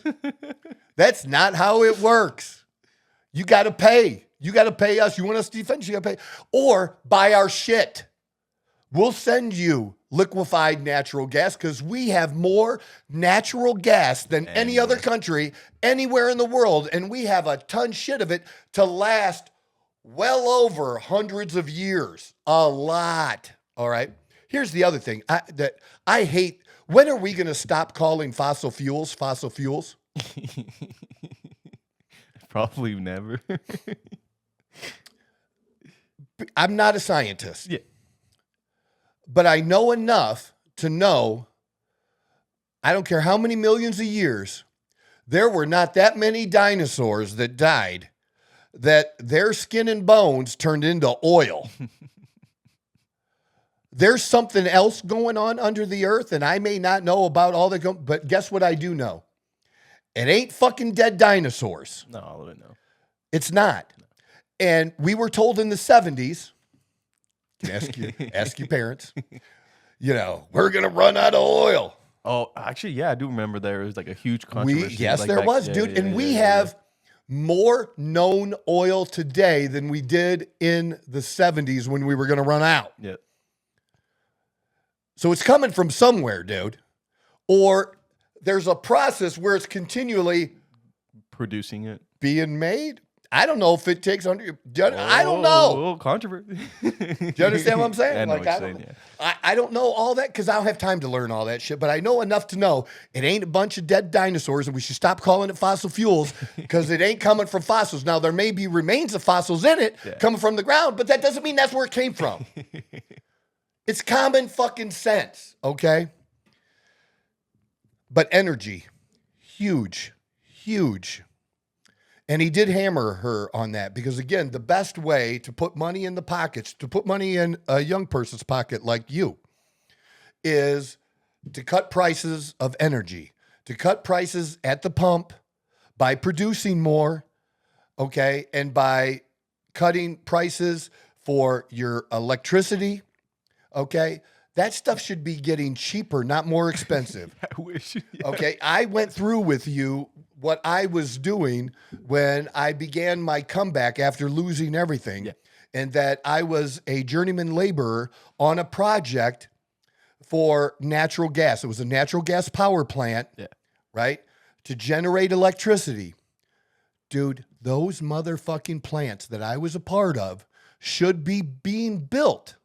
That's not how it works. You got to pay. You got to pay us. You want us to defend? You got to pay. Or buy our shit. We'll send you liquefied natural gas because we have more natural gas than any other country anywhere in the world. And we have a ton shit of it to last well over hundreds of years. A lot. All right. Here's the other thing that I hate. When are we going to stop calling fossil fuels? Probably never. I'm not a scientist. Yeah. But I know enough to know, I don't care how many millions of years, there were not that many dinosaurs that died that their skin and bones turned into oil. There's something else going on under the earth, and I may not know about all the, but guess what I do know? It ain't fucking dead dinosaurs. No, all of it, no. It's not. No. And we were told in the 70s, ask your parents, we're going to run out of oil. Oh, actually, yeah, I do remember there was like a huge controversy. There was, dude. We have more known oil today than we did in the 70s when we were going to run out. Yeah. So it's coming from somewhere, dude. Or there's a process where it's continually Producing it. being made. I don't know if it takes under. I don't know. Oh, controversy. Do you understand what I'm saying? I know Like, what I you're don't, saying, yeah. I don't know all that because I don't have time to learn all that shit, but I know enough to know it ain't a bunch of dead dinosaurs and we should stop calling it fossil fuels because it ain't coming from fossils. Now, there may be remains of fossils in it coming from the ground, but that doesn't mean that's where it came from. It's common fucking sense, okay? But energy, huge, huge. And he did hammer her on that because, again, the best way to put money in the pockets, to put money in a young person's pocket like you, is to cut prices of energy, to cut prices at the pump by producing more, okay, and by cutting prices for your electricity, okay? That stuff should be getting cheaper, not more expensive. I wish. Yeah. Okay, I went through with you what I was doing when I began my comeback after losing everything, and that I was a journeyman laborer on a project for natural gas. It was a natural gas power plant, right, to generate electricity. Dude, those motherfucking plants that I was a part of should be being built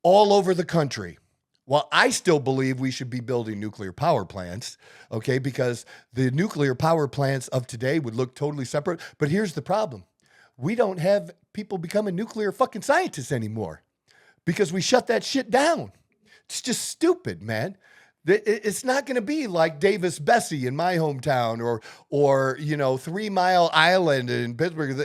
all over the country. Well, I still believe we should be building nuclear power plants, okay, because the nuclear power plants of today would look totally separate. But here's the problem. We don't have people becoming nuclear fucking scientists anymore because we shut that shit down. It's just stupid, man. It's not going to be like Davis Bessie in my hometown or 3 Mile Island in Pittsburgh.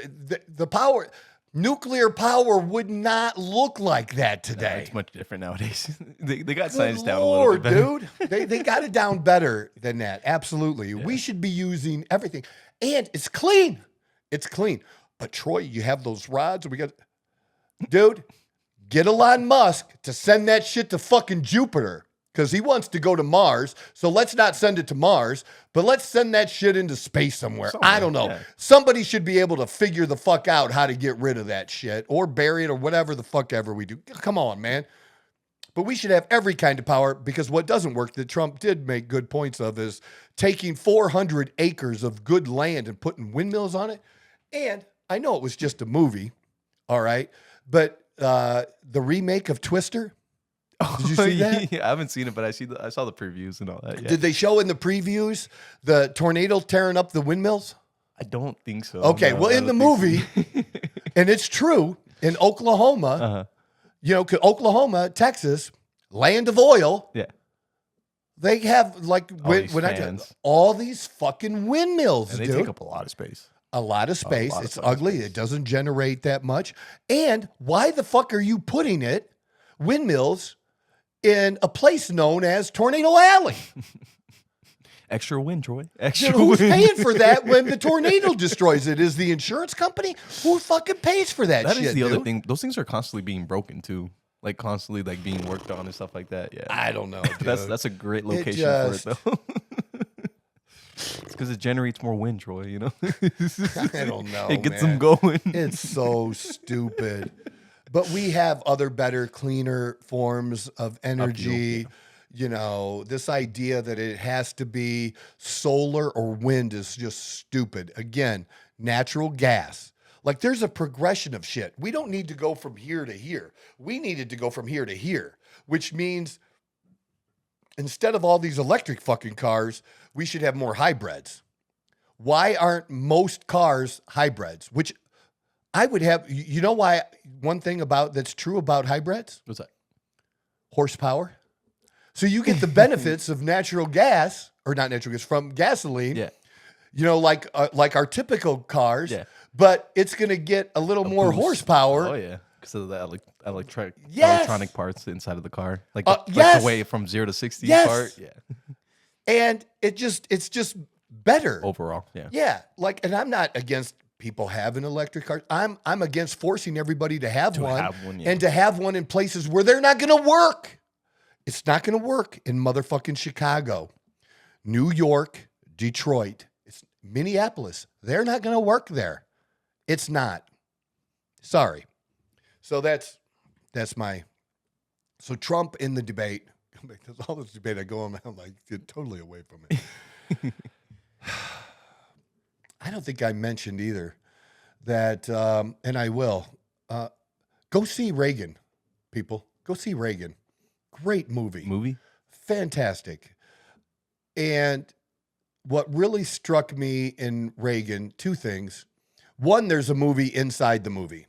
The power... Nuclear power would not look like that today. No, it's much different nowadays. they got Good science down a Lord, little bit better. dude. They got it down better than that. Absolutely. Yeah. We should be using everything. And it's clean. It's clean. But Troy, you have those rods. Dude, get Elon Musk to send that shit to fucking Jupiter. Because he wants to go to Mars. So let's not send it to Mars, but let's send that shit into space somewhere. I don't know. Yeah. Somebody should be able to figure the fuck out how to get rid of that shit or bury it or whatever the fuck ever we do. Come on, man. But we should have every kind of power because what doesn't work that Trump did make good points of is taking 400 acres of good land and putting windmills on it. And I know it was just a movie, all right, but the remake of Twister, did you see that? Yeah, I haven't seen it, but I saw the previews and all that. Yeah. Did they show in the previews the tornado tearing up the windmills? I don't think so. Okay, no, well, in the movie, and it's true, in Oklahoma, Oklahoma, Texas, land of oil. Yeah. They have all these fucking windmills, and they take up a lot of space. A lot of space. It's ugly. Space. It doesn't generate that much. And why the fuck are you putting windmills, in a place known as Tornado Alley? Extra wind, Troy. Extra who's wind. Paying for that when the tornado destroys it? Is the insurance company? Who fucking pays for that shit, That is the dude? other thing. Those things are constantly being broken, too. Like, constantly, like, being worked on and stuff like that. Yeah. I don't know, dude. That's a great location for it, though. It's because it generates more wind, Troy, you know? I don't know, It gets man. them going. It's so stupid. But we have other better, cleaner forms of energy. This idea that it has to be solar or wind is just stupid. Again, natural gas. Like, there's a progression of shit. We don't need to go from here to here. We needed to go from here to here, which means instead of all these electric fucking cars, we should have more hybrids. Why aren't most cars hybrids? Which I would have, why? One thing that's true about hybrids? What's that? Horsepower. So you get the benefits of natural gas, or not natural gas, from gasoline. Yeah. Like our typical cars. Yeah. But it's going to get a little more boost. Horsepower. Oh yeah, because of the electronic parts inside of the car, like the way from 0 to 60 part. Yeah. And it's just better overall. Yeah. Yeah. Like, and I'm not against people having electric cars. I'm against forcing everybody to have one, and to have one in places where they're not going to work. It's not going to work in motherfucking Chicago, New York, Detroit. Minneapolis. They're not going to work there. It's not. Sorry. So that's my. So Trump in the debate. There's all this debate I go on. I'm like, get totally away from it. I don't think I mentioned either that, and I will. Go see Reagan, people. Go see Reagan. Great movie. Fantastic. And what really struck me in Reagan, two things. One, there's a movie inside the movie.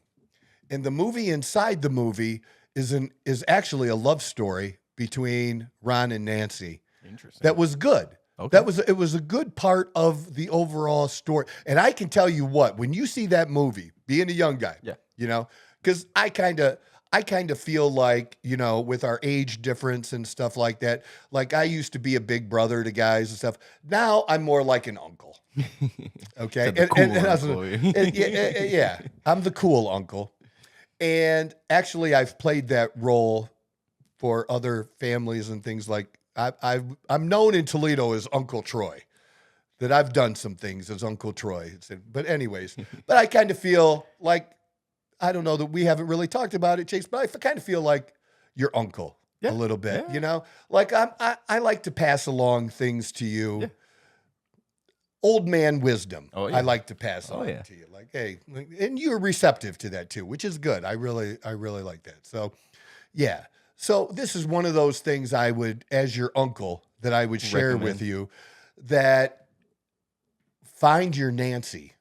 And the movie inside the movie is actually a love story between Ron and Nancy. Interesting. That was good. Okay. It was a good part of the overall story. And I can tell you what, when you see that movie, being a young guy, because I kind of feel like, with our age difference and stuff like that, like I used to be a big brother to guys and stuff. Now I'm more like an uncle. Okay. Yeah, I'm the cool uncle. And actually I've played that role for other families and things like I'm known in Toledo as Uncle Troy, that I've done some things as Uncle Troy. But anyways, but I kind of feel like, I don't know that we haven't really talked about it, Chase, but I kind of feel like your uncle a little bit, like I like to pass along things to you. Yeah. Old man wisdom. Oh, yeah. I like to pass along to you. Like, hey, and you're receptive to that too, which is good. I really like that. So yeah. So this is one of those things I would, as your uncle, that I would share with you, that find your Nancy.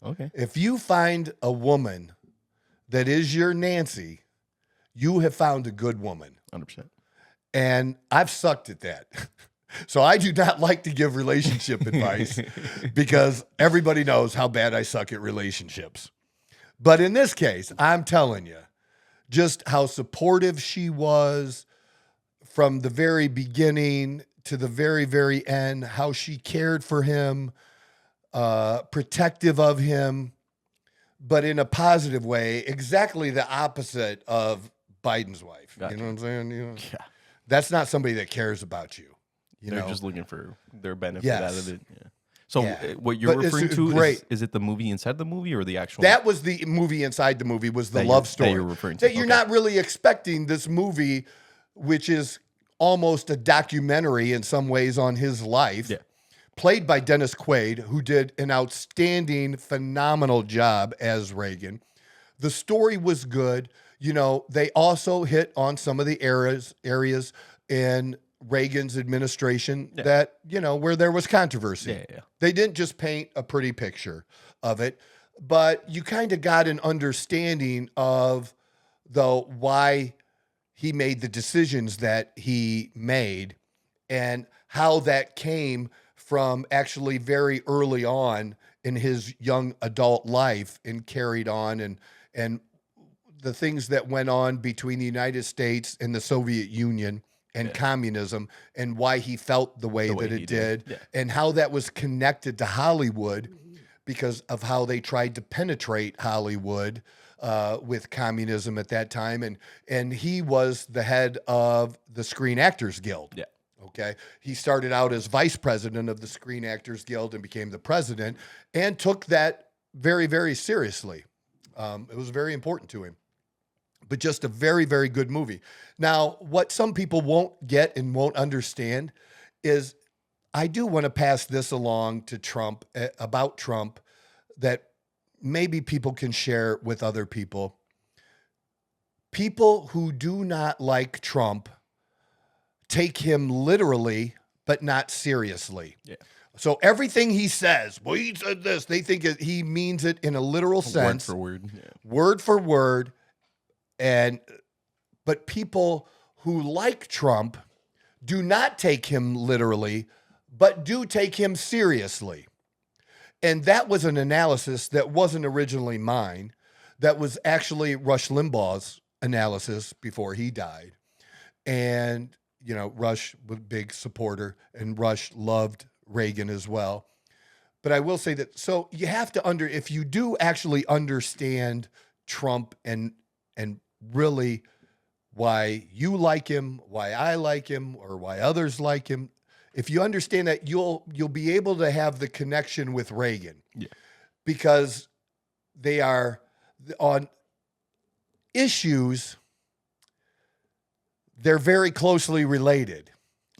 Okay. If you find a woman that is your Nancy, you have found a good woman. 100%. And I've sucked at that. So I do not like to give relationship advice because everybody knows how bad I suck at relationships. But in this case, I'm telling you, just how supportive she was from the very beginning to the very, very end, how she cared for him, protective of him, but in a positive way, exactly the opposite of Biden's wife. Gotcha. You know what I'm saying? That's not somebody that cares about you. They're just looking for their benefit out of it. Yeah. So what you're referring to is it the movie inside the movie or the actual? That was the movie inside the movie, was the love story. That you're referring to. That you're not really expecting this movie, which is almost a documentary in some ways on his life, played by Dennis Quaid, who did an outstanding, phenomenal job as Reagan. The story was good. They also hit on some of the areas in Reagan's administration that, where there was controversy. They didn't just paint a pretty picture of it, but you kind of got an understanding of why he made the decisions that he made and how that came from actually very early on in his young adult life and carried on and the things that went on between the United States and the Soviet Union and communism, and why he felt the way that it did, and how that was connected to Hollywood because of how they tried to penetrate Hollywood with communism at that time. And he was the head of the Screen Actors Guild. Yeah. Okay. He started out as vice president of the Screen Actors Guild and became the president and took that very, very seriously. It was very important to him. But just a very, very good movie. Now, what some people won't get and won't understand is I do want to pass this along to Trump, about Trump, that maybe people can share with other people. People who do not like Trump take him literally, but not seriously. Yeah. So everything he says, well, he said this, they think he means it in a literal sense. Word for word. Yeah. Word for word. But people who like Trump do not take him literally, but do take him seriously. And that was an analysis that wasn't originally mine. That was actually Rush Limbaugh's analysis before he died. And, Rush was a big supporter, and Rush loved Reagan as well. But I will say that, so you have to if you do actually understand Trump and really why you like him, why I like him, or why others like him, if you understand that, you'll be able to have the connection with Reagan. Yeah. Because they are on issues, they're very closely related.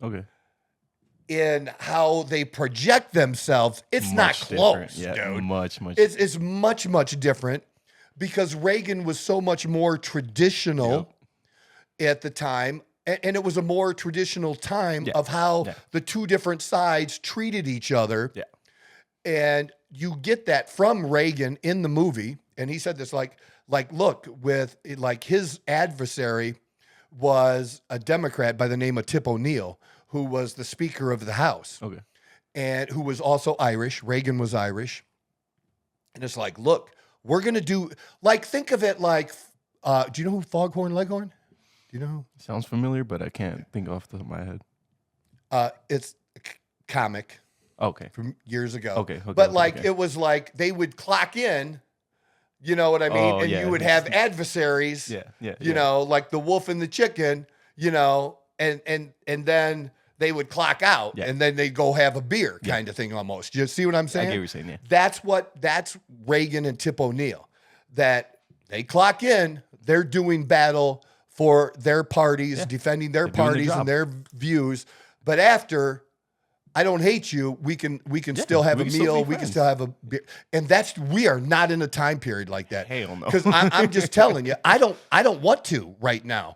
Okay. In how they project themselves, it's not close, yeah, dude. Much. It's much different because Reagan was so much more traditional at the time, and it was a more traditional time of how the two different sides treated each other. Yeah. And you get that from Reagan in the movie, and he said this like look, with like his adversary was a Democrat by the name of Tip O'Neill, who was the Speaker of the House. Okay. And who was also Irish. Reagan was Irish. And it's like, look, we're going to do, like, think of it like, do you know who Foghorn Leghorn? Do you know who? Sounds familiar, but I can't think off the top of my head. It's a comic. Okay. From years ago. Okay. But it was like they would clock in, you know what I mean? And you would have adversaries, you know, like the wolf and the chicken, you know, and then they would clock out and then they'd go have a beer kind of thing almost. You see what I'm saying? I get what you're saying, yeah. That's Reagan and Tip O'Neill. That they clock in, they're doing battle for their parties, defending their parties and their views. But after, I don't hate you, we can still have a meal, we can still have a beer. And we are not in a time period like that. Hell no. Because I'm just telling you, I don't want to right now.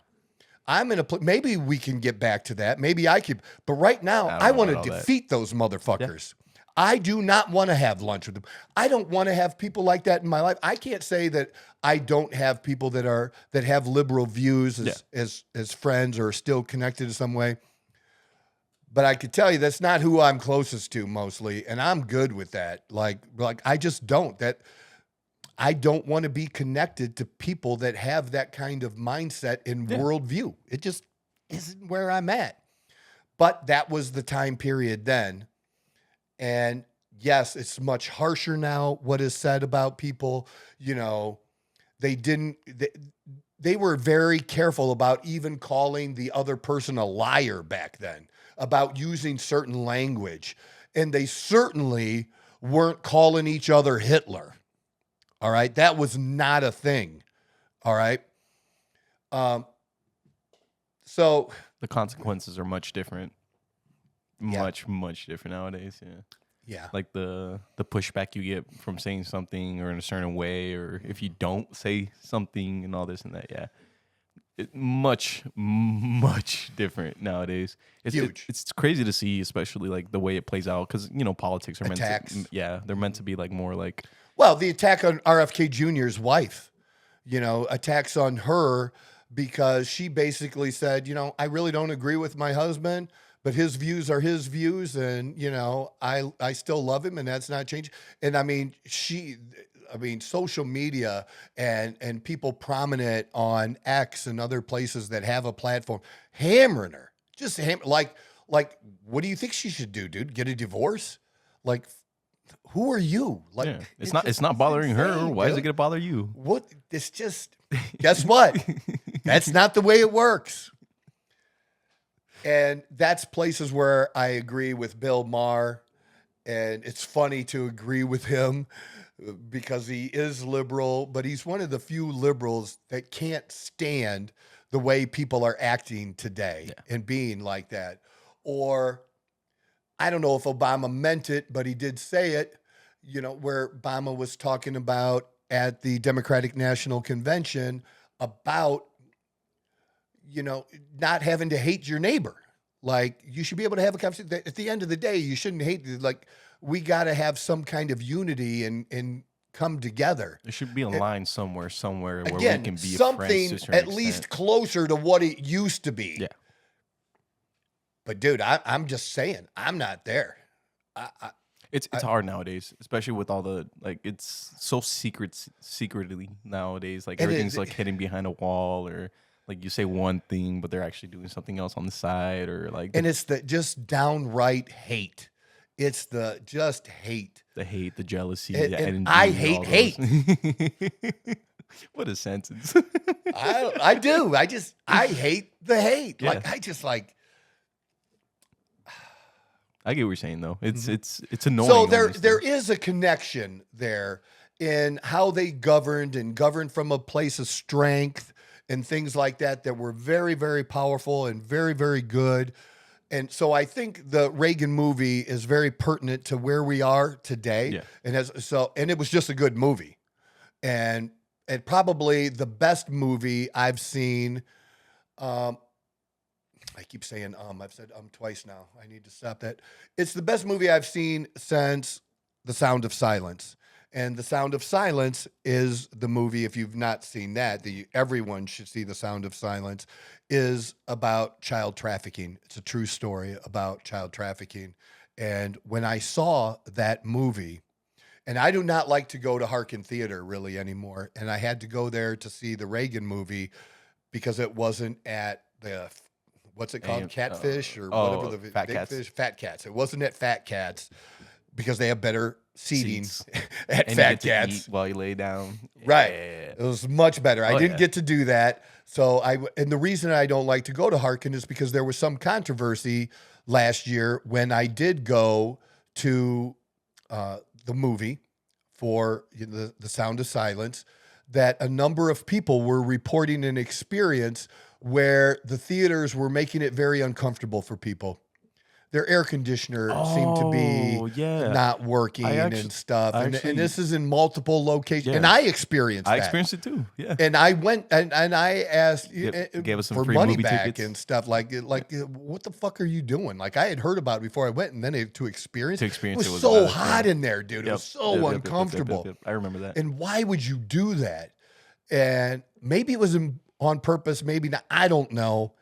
I'm in a maybe we can get back to that. Maybe I could, but right now I want to defeat those motherfuckers. Yeah. I do not want to have lunch with them. I don't want to have people like that in my life. I can't say that I don't have people that have liberal views as friends or still connected in some way. But I could tell you that's not who I'm closest to mostly, and I'm good with that. Like I just don't. I don't want to be connected to people that have that kind of mindset and worldview. It just isn't where I'm at. But that was the time period then. And yes, it's much harsher now, what is said about people. You know, they were very careful about even calling the other person a liar back then, about using certain language. And they certainly weren't calling each other Hitler. All right. That was not a thing. All right. So the consequences are much different. Much different nowadays. Yeah. Yeah. Like the pushback you get from saying something or in a certain way, or if you don't say something and all this and that. Yeah. Much different nowadays. It's huge. It's crazy to see, especially like the way it plays out. Cause you know, politics are attacks. they're meant to be like more like, well, the attack on RFK Jr.'s wife, you know, attacks on her because she basically said, you know, I really don't agree with my husband, but his views are his views. And, you know, I still love him and that's not changing. And I mean, social media and people prominent on X and other places that have a platform, hammering her, like, what do you think she should do, dude? Get a divorce? Like, who are you? Like, it's not bothering her. Why is it gonna bother you? What? It's just, guess what? That's not the way it works. And that's places where I agree with Bill Maher, and it's funny to agree with him because he is liberal, but he's one of the few liberals that can't stand the way people are acting today and being like that. Or I don't know if Obama meant it, but he did say it, you know, where Obama was talking about at the Democratic National Convention about, you know, not having to hate your neighbor. Like, you should be able to have a conversation. At the end of the day, you shouldn't hate. Like, we got to have some kind of unity and come together. There should be a line somewhere where again, we can be something friends to at least closer to what it used to be. Yeah. But dude, I'm just saying, I'm not there. It's hard nowadays, especially with all the, like, it's so secretly nowadays. Like, everything's like hidden behind a wall, or like you say one thing, but they're actually doing something else on the side, or like. And it's the just downright hate. It's the just hate. The hate, the jealousy. And I hate hate. What a sentence. I do. I hate the hate. Yeah. Like, I just like. I get what you're saying though. It's annoying. So almost. there is a connection there in how they governed from a place of strength and things like that were very, very powerful and very, very good. And so I think the Reagan movie is very pertinent to where we are today. Yeah. And it was just a good movie. And probably the best movie I've seen. I keep saying I've said twice now. I need to stop that. It's the best movie I've seen since The Sound of Silence. And The Sound of Silence is the movie, if you've not seen that, everyone should see The Sound of Silence, is about child trafficking. It's a true story about child trafficking. And when I saw that movie, and I do not like to go to Harkin Theater really anymore, and I had to go there to see the Reagan movie because it wasn't at the, what's it called, Catfish or whatever, the Fat big Cats. fish, Fat Cats. It wasn't at Fat Cats because they have better seating Seats. at And Fat you get to Cats. eat while you lay down. Right. Yeah. It was much better. I Oh, didn't yeah. get to do that. So and the reason I don't like to go to Harkin is because there was some controversy last year when I did go to the movie for the Sound of Silence, that a number of people were reporting an experience where the theaters were making it very uncomfortable for people. Their air conditioner seemed to be not working and stuff. And this is in multiple locations. Yeah. And I experienced that. I experienced it too. Yeah. And I went and I asked Gave us some for free money movie back tickets. and stuff like what the fuck are you doing? Like I had heard about it before I went, and then to experience it was so hot in there, dude. It was so uncomfortable. Yep. I remember that. And why would you do that? And maybe it was on purpose, maybe not. I don't know.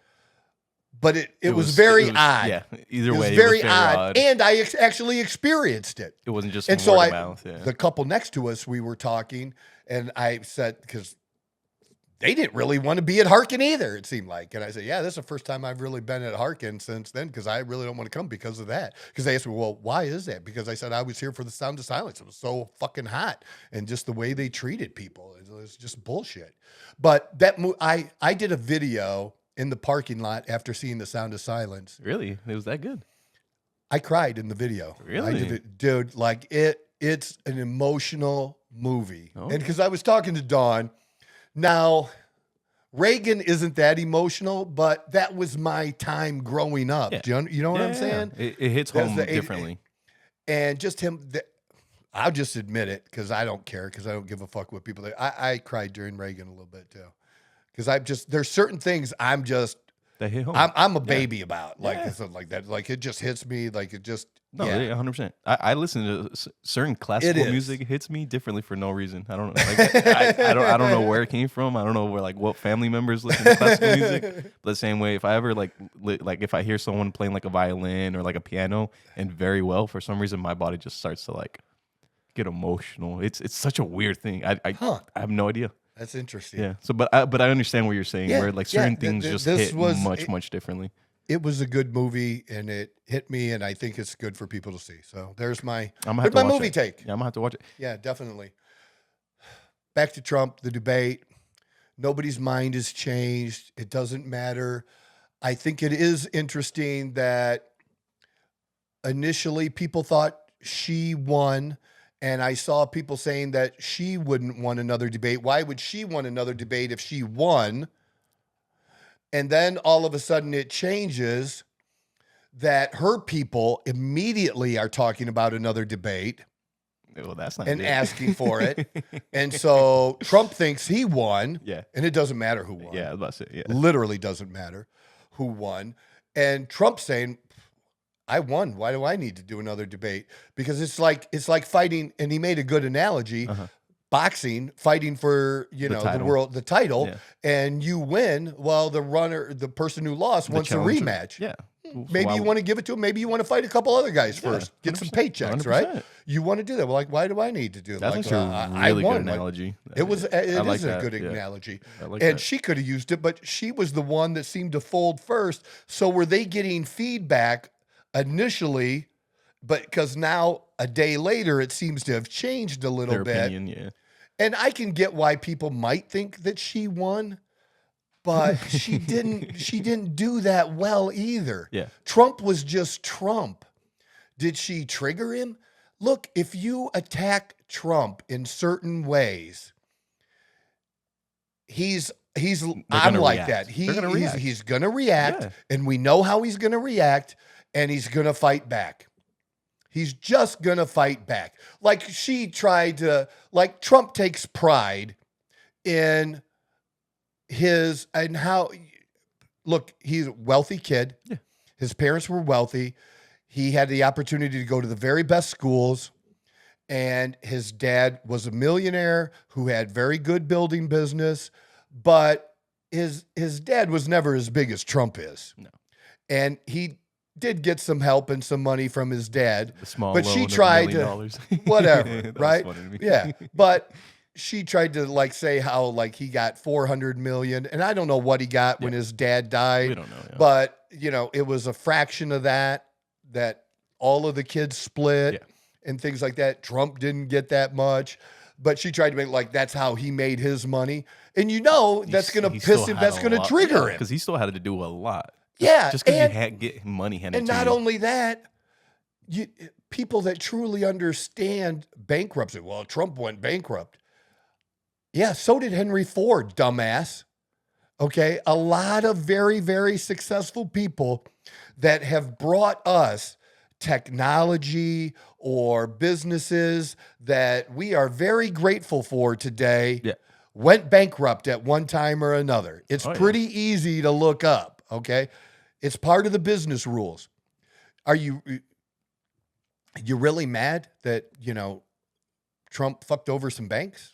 But it was very odd. Yeah. Either way, it was very odd. And I actually experienced it. It wasn't just And word so of mouth. Yeah. the couple next to us, we were talking, and I said, because they didn't really want to be at Harkin either, it seemed like. And I said, yeah, this is the first time I've really been at Harkin since then, because I really don't want to come because of that. Because they asked me, well, why is that? Because I said I was here for the Sound of Silence. It was so fucking hot. And just the way they treated people, it was just bullshit. But that I did a video in the parking lot after seeing The Sound of Silence. Really? It was that good? I cried in the video. Really? I did it, dude. Like it's an emotional movie. Oh. And because I was talking to Dawn, now Reagan isn't that emotional, but that was my time growing up. Yeah. Do you know what I'm saying? It hits That's home the- differently. And just him, I'll just admit it because I don't care, because I don't give a fuck what people think. I cried during Reagan a little bit too. Because there's certain things that hit home. I'm a baby about, like Yeah. something like that. Like it just hits me, like it just No, yeah. 100%. I listen to certain classical is. music. It hits me differently for no reason. I don't know. Like, I don't know where it came from. I don't know what family members listen to classical music. But the same way, if I ever like if I hear someone playing like a violin or like a piano and very well, for some reason my body just starts to like get emotional. It's such a weird thing. I have no idea. That's interesting. Yeah. So, but I understand what you're saying. Yeah, Where like certain yeah, things just this hit was- much differently. It was a good movie, and it hit me, and I think it's good for people to see. So there's my I'm gonna have there's to my watch movie it. take. Yeah, I'm gonna have to watch it. Yeah, definitely. Back to Trump, the debate. Nobody's mind has changed. It doesn't matter. I think it is interesting that initially people thought she won, and I saw people saying that she wouldn't want another debate. Why would she want another debate if she won? And then all of a sudden it changes that her people immediately are talking about another debate Well, that's not and it. asking for it. And so Trump thinks he won. Yeah. And it doesn't matter who won. Yeah, that's it. Yeah. Literally doesn't matter who won. And Trump saying, I won. Why do I need to do another debate? Because it's like fighting, and he made a good analogy. Boxing, fighting for the title, Yeah. and you win. Well, the person who lost wants a challenger. rematch. Yeah. Maybe you want to give it to him. Maybe you want to fight a couple other guys first, get some 100%, paychecks, right? 100%. You want to do that. Well, like, why do I need to do it? That's Like, actually a really I won. good Like, analogy. it was. It I like is a that, good yeah. analogy. I like And that. she could have used it, but she was the one that seemed to fold first. So were they getting feedback initially? But because now a day later, it seems to have changed a little Their bit. opinion, yeah. And I can get why people might think that she won, but she didn't. She didn't do that well either. Yeah. Trump was just Trump. Did she trigger him? Look, if you attack Trump in certain ways, I'm like react. that. They're gonna react. He's gonna react, Yeah. and we know how he's gonna react, and he's gonna fight back. He's just gonna fight back. Like Trump takes pride in look, he's a wealthy kid. Yeah. His parents were wealthy. He had the opportunity to go to the very best schools. And his dad was a millionaire who had very good building business, but his dad was never as big as Trump is. No. And he did get some help and some money from his dad, The small but loan she of tried $1 to, million. whatever, That was right? funny to me. Yeah. But she tried to like say how like he got 400 million, and I don't know what he got when his dad died. We don't know. Yeah. But it was a fraction of that all of the kids split and things like that. Trump didn't get that much, but she tried to make like that's how he made his money. And that's going to piss him. That's going to trigger him because he still had to do a lot. Yeah. Just because you get money handed and to you. not only that, people that truly understand bankruptcy. Well, Trump went bankrupt. Yeah, so did Henry Ford, dumbass. Okay, a lot of very, very successful people that have brought us technology or businesses that we are very grateful for today went bankrupt at one time or another. It's pretty easy to look up, okay? It's part of the business rules. Are you really mad that, Trump fucked over some banks?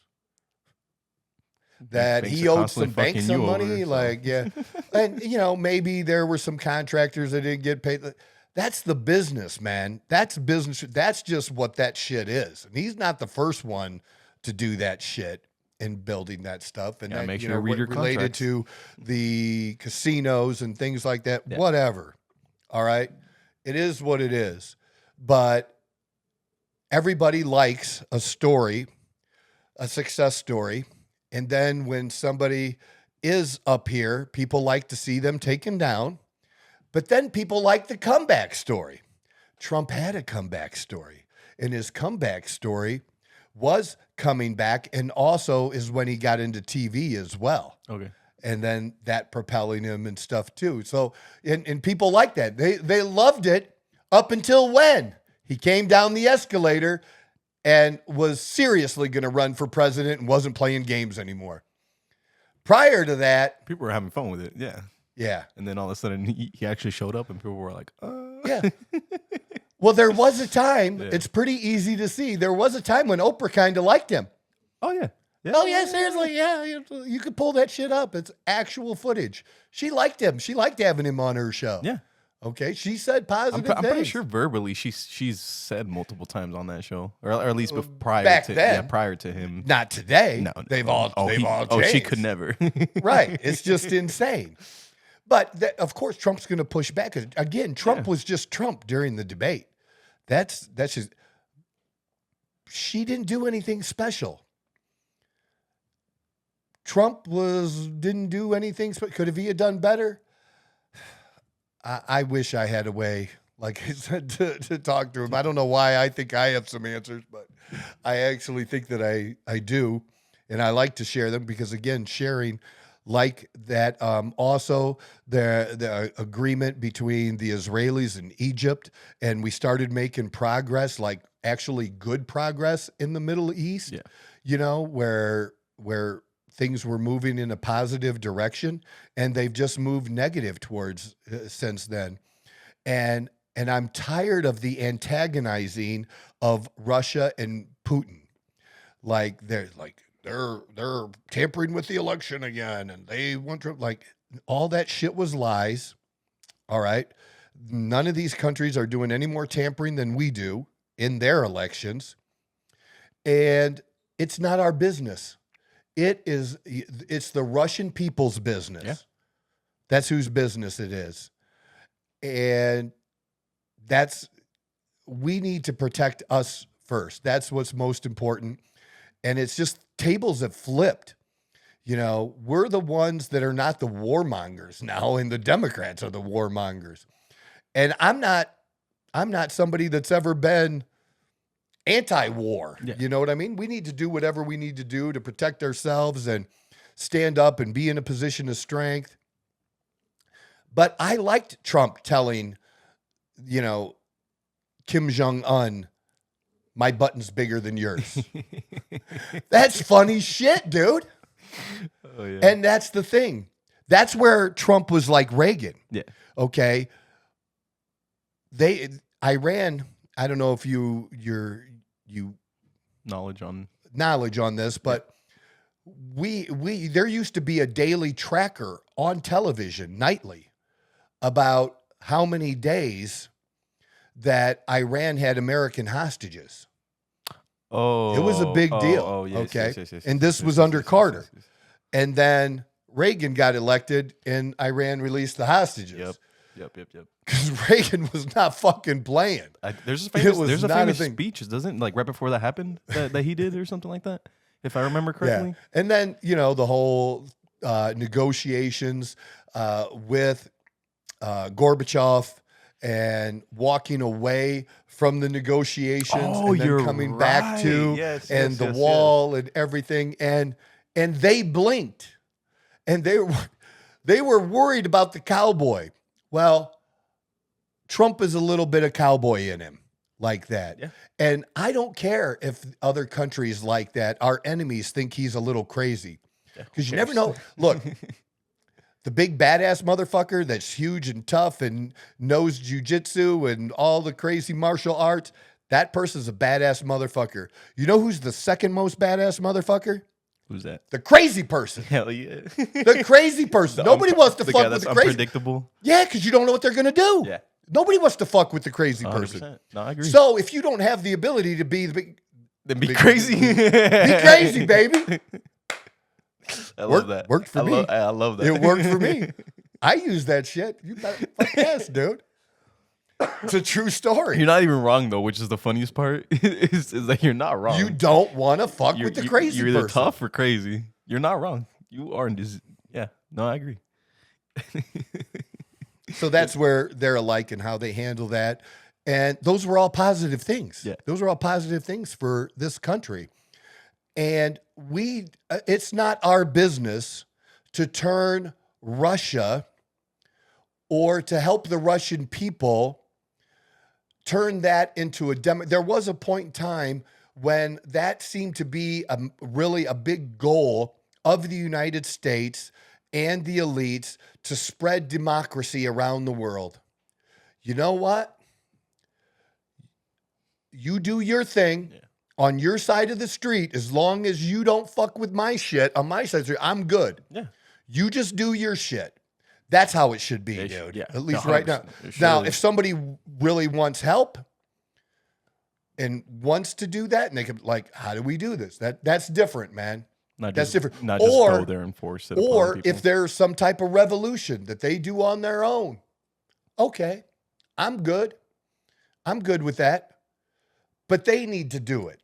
That Banks he are owed constantly some banks fucking some you money? over, And, maybe there were some contractors that didn't get paid. That's the business, man. That's business. That's just what that shit is. And he's not the first one to do that shit in building that stuff. And that, make sure you read your related contracts. to the casinos and things like that. Yeah. Whatever. All right. It is what it is. But everybody likes a story, a success story. And then when somebody is up here, people like to see them taken down. But then people like the comeback story. Trump had a comeback story. And his comeback story was coming back, and also is when he got into TV as well. Okay. And then that propelling him and stuff too. So, and people like that. They loved it up until when he came down the escalator and was seriously going to run for president and wasn't playing games anymore. Prior to that, people were having fun with it. Yeah. Yeah. And then all of a sudden he actually showed up and people were like, Yeah. Well, there was a time, it's pretty easy to see. There was a time when Oprah kind of liked him. Oh, yeah. Oh, yeah, seriously. Yeah. You could pull that shit up. It's actual footage. She liked him. She liked having him on her show. Yeah. Okay. She said positive things. I'm pretty sure verbally she's said multiple times on that show, or at least prior to him. Not today. No. They've all changed. Oh, she could never. Right. It's just insane. But of course, Trump's going to push back. Again, Trump was just Trump during the debate. That's just. She didn't do anything special. Trump didn't do anything. Could have he done better? I wish I had a way, like I said, to talk to him. I don't know why I think I have some answers, but I actually think that I do, and I like to share them because, again, sharing. Like that, also the agreement between the Israelis and Egypt, and we started making progress, like actually good progress in the Middle East. Yeah. Where things were moving in a positive direction, and they've just moved negative towards since then. And I'm tired of the antagonizing of Russia and Putin, they're tampering with the election again, and they want to, all that shit was lies. All right. None of these countries are doing any more tampering than we do in their elections. And it's not our business. It's the Russian people's business. Yeah. That's whose business it is. And we need to protect us first. That's what's most important. And it's just tables have flipped. We're the ones that are not the warmongers now, and the Democrats are the warmongers. And I'm not I'm not somebody that's ever been anti-war. Yeah. You know what I mean? We need to do whatever we need to do to protect ourselves and stand up and be in a position of strength. But I liked Trump telling, Kim Jong-un, my button's bigger than yours. That's funny shit, dude. Oh, yeah. And that's the thing. That's where Trump was like Reagan. Yeah. Okay. Iran, I don't know if you knowledge on this, but there used to be a daily tracker on television nightly about how many days that Iran had American hostages. Oh, it was a big deal. Oh, yes, okay. Yes, and this was under Carter. And then Reagan got elected and Iran released the hostages. Yep. Because Reagan was not fucking playing. There's a famous speech, doesn't like right before that happened that he did or something like that, if I remember correctly. Yeah. And then, the whole negotiations with Gorbachev and walking away from the negotiations and then coming back to the wall and everything. And they blinked and they were worried about the cowboy. Well, Trump is a little bit of cowboy in him like that. Yeah. And I don't care if other countries like that, our enemies, think he's a little crazy. Because you never know. Look, the big badass motherfucker that's huge and tough and knows jujitsu and all the crazy martial arts, that person's a badass motherfucker. You know who's the second most badass motherfucker? Who's that? The crazy person. Hell yeah. The crazy person. Nobody wants to fuck with the crazy. Unpredictable. Yeah, because you don't know what they're going to do. Yeah. Nobody wants to fuck with the crazy 100%. person. No, I agree. So if you don't have the ability to be the big... Then be crazy. Be crazy, baby. I love that. Worked for me. I love that. It worked for me. I use that shit. You better fuck yes, dude. It's a true story. You're not even wrong though, which is the funniest part. is that you're not wrong. You don't want to fuck with the crazy You're either person. tough or crazy. You're not wrong. You are. Yeah. No, I agree. So that's where they're alike and how they handle that. And those were all positive things. Yeah. Those were all positive things for this country. And it's not our business to turn Russia or to help the Russian people turn that into a There was a point in time when that seemed to be really a big goal of the United States and the elites to spread democracy around the world. You know what? You do your thing on your side of the street. As long as you don't fuck with my shit on my side of the street, I'm good. Yeah. You just do your shit. That's how it should be, dude. Yeah. At least 100%. right now. Now, if somebody really wants help and wants to do that, and they can how do we do this? That's different, man. That's different. Not just go there and force it. Or if there's some type of revolution that they do on their own, okay, I'm good. I'm good with that. But they need to do it.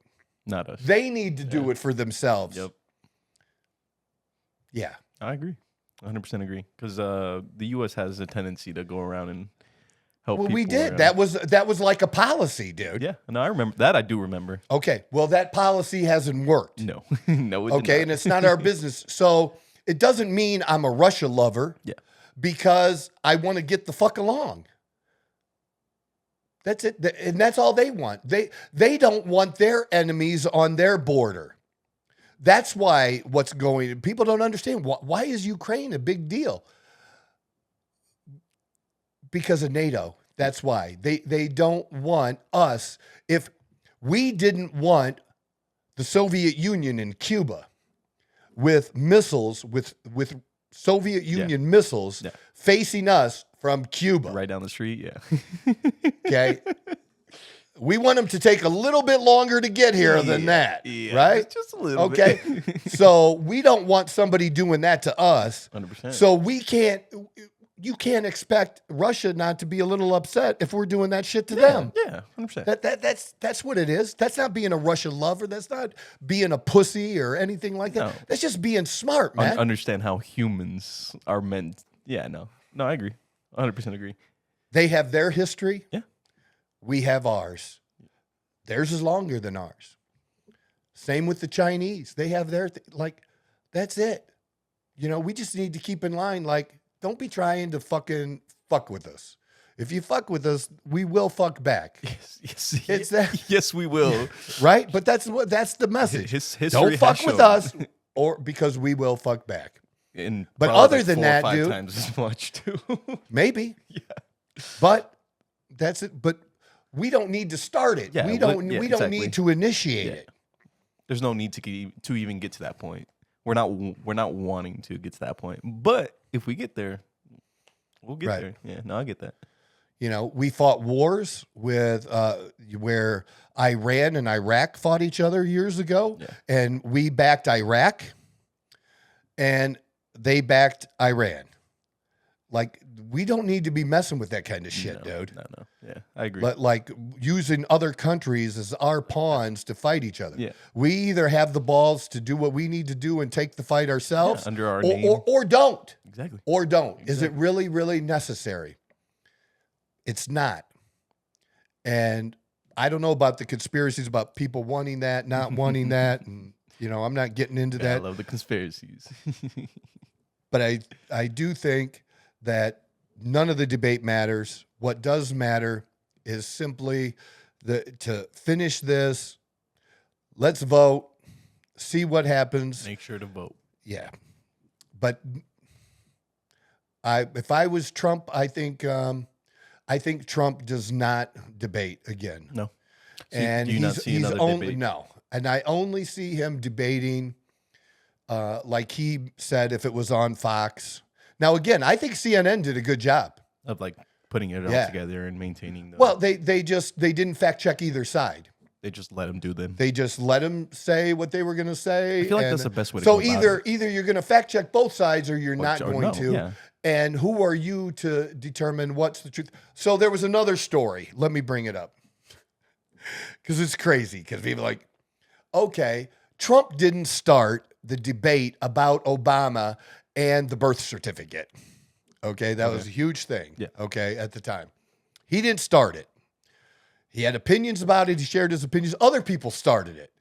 Not us. They need to do it for themselves. Yep. Yeah. I agree. 100% agree. Because the U.S. has a tendency to go around and help people. We did. Around. That was like a policy, dude. Yeah. No, I remember. That I do remember. Okay. Well, that policy hasn't worked. No. No, it did okay. not. And it's not our business. So it doesn't mean I'm a Russia lover. Yeah. Because I want to get the fuck along. That's it. And that's all they want. They don't want their enemies on their border. That's why people don't understand. Why is Ukraine a big deal? Because of NATO. That's why. They don't want us. If we didn't want the Soviet Union in Cuba with missiles, with Soviet Union missiles facing us from Cuba. Right down the street, yeah. Okay. We want them to take a little bit longer to get here than that, right? Just a little bit. Okay. So we don't want somebody doing that to us. 100%. So you can't expect Russia not to be a little upset if we're doing that shit to them. Yeah, 100%. That's what it is. That's not being a Russia lover. That's not being a pussy or anything like that. No. That's just being smart, man. Understand how humans are meant. Yeah, no, I agree. 100% agree. They have their history. Yeah. We have ours. Theirs is longer than ours. Same with the Chinese. They have their, that's it. We just need to keep in line, don't be trying to fucking fuck with us. If you fuck with us, we will fuck back. Yes, It's that, yes, we will. right? But that's the message. History Don't has fuck with shown. us, or because we will fuck back. And But probably other like than 4 or that, 5 dude- times as much too. Maybe. Yeah. But that's it. But we don't need to start it. Yeah, we don't exactly. need to initiate Yeah. it. There's no need to even get to that point. We're not wanting to get to that point. But if we get there, we'll get Right. there. Yeah, no, I get that. We fought wars with where Iran and Iraq fought each other years ago, Yeah. and we backed Iraq, and they backed Iran. We don't need to be messing with that kind of shit, dude. No. Yeah, I agree. Using other countries as our pawns to fight each other. Yeah. We either have the balls to do what we need to do and take the fight ourselves, under our name. or don't. Exactly. Or don't. Is it Exactly. really, really necessary? It's not. And I don't know about the conspiracies about people wanting that, not wanting that. And, I'm not getting into Yeah, that. I love the conspiracies. But I do think that none of the debate matters. What does matter is simply to finish this. Let's vote. See what happens. Make sure to vote. Yeah. But if I was Trump, I think Trump does not debate again. No. And do you not see another debate? No. And I only see him debating, like he said, if it was on Fox. Now, again, I think CNN did a good job. Of putting it all Yeah. together and maintaining the. Well, they didn't fact check either side. they just let them do them. They just let them say what they were going to say. I feel like that's the best way to So go about either you're going to fact check both sides or you're not or going no, to. yeah. And who are you to determine what's the truth? So there was another story. Let me bring it up because it's crazy. Because people are like, okay, Trump didn't start the debate about Obama and the birth certificate. Okay, that was a huge thing. Yeah. Okay, at the time, he didn't start it. He had opinions about it. He shared his opinions. Other people started it.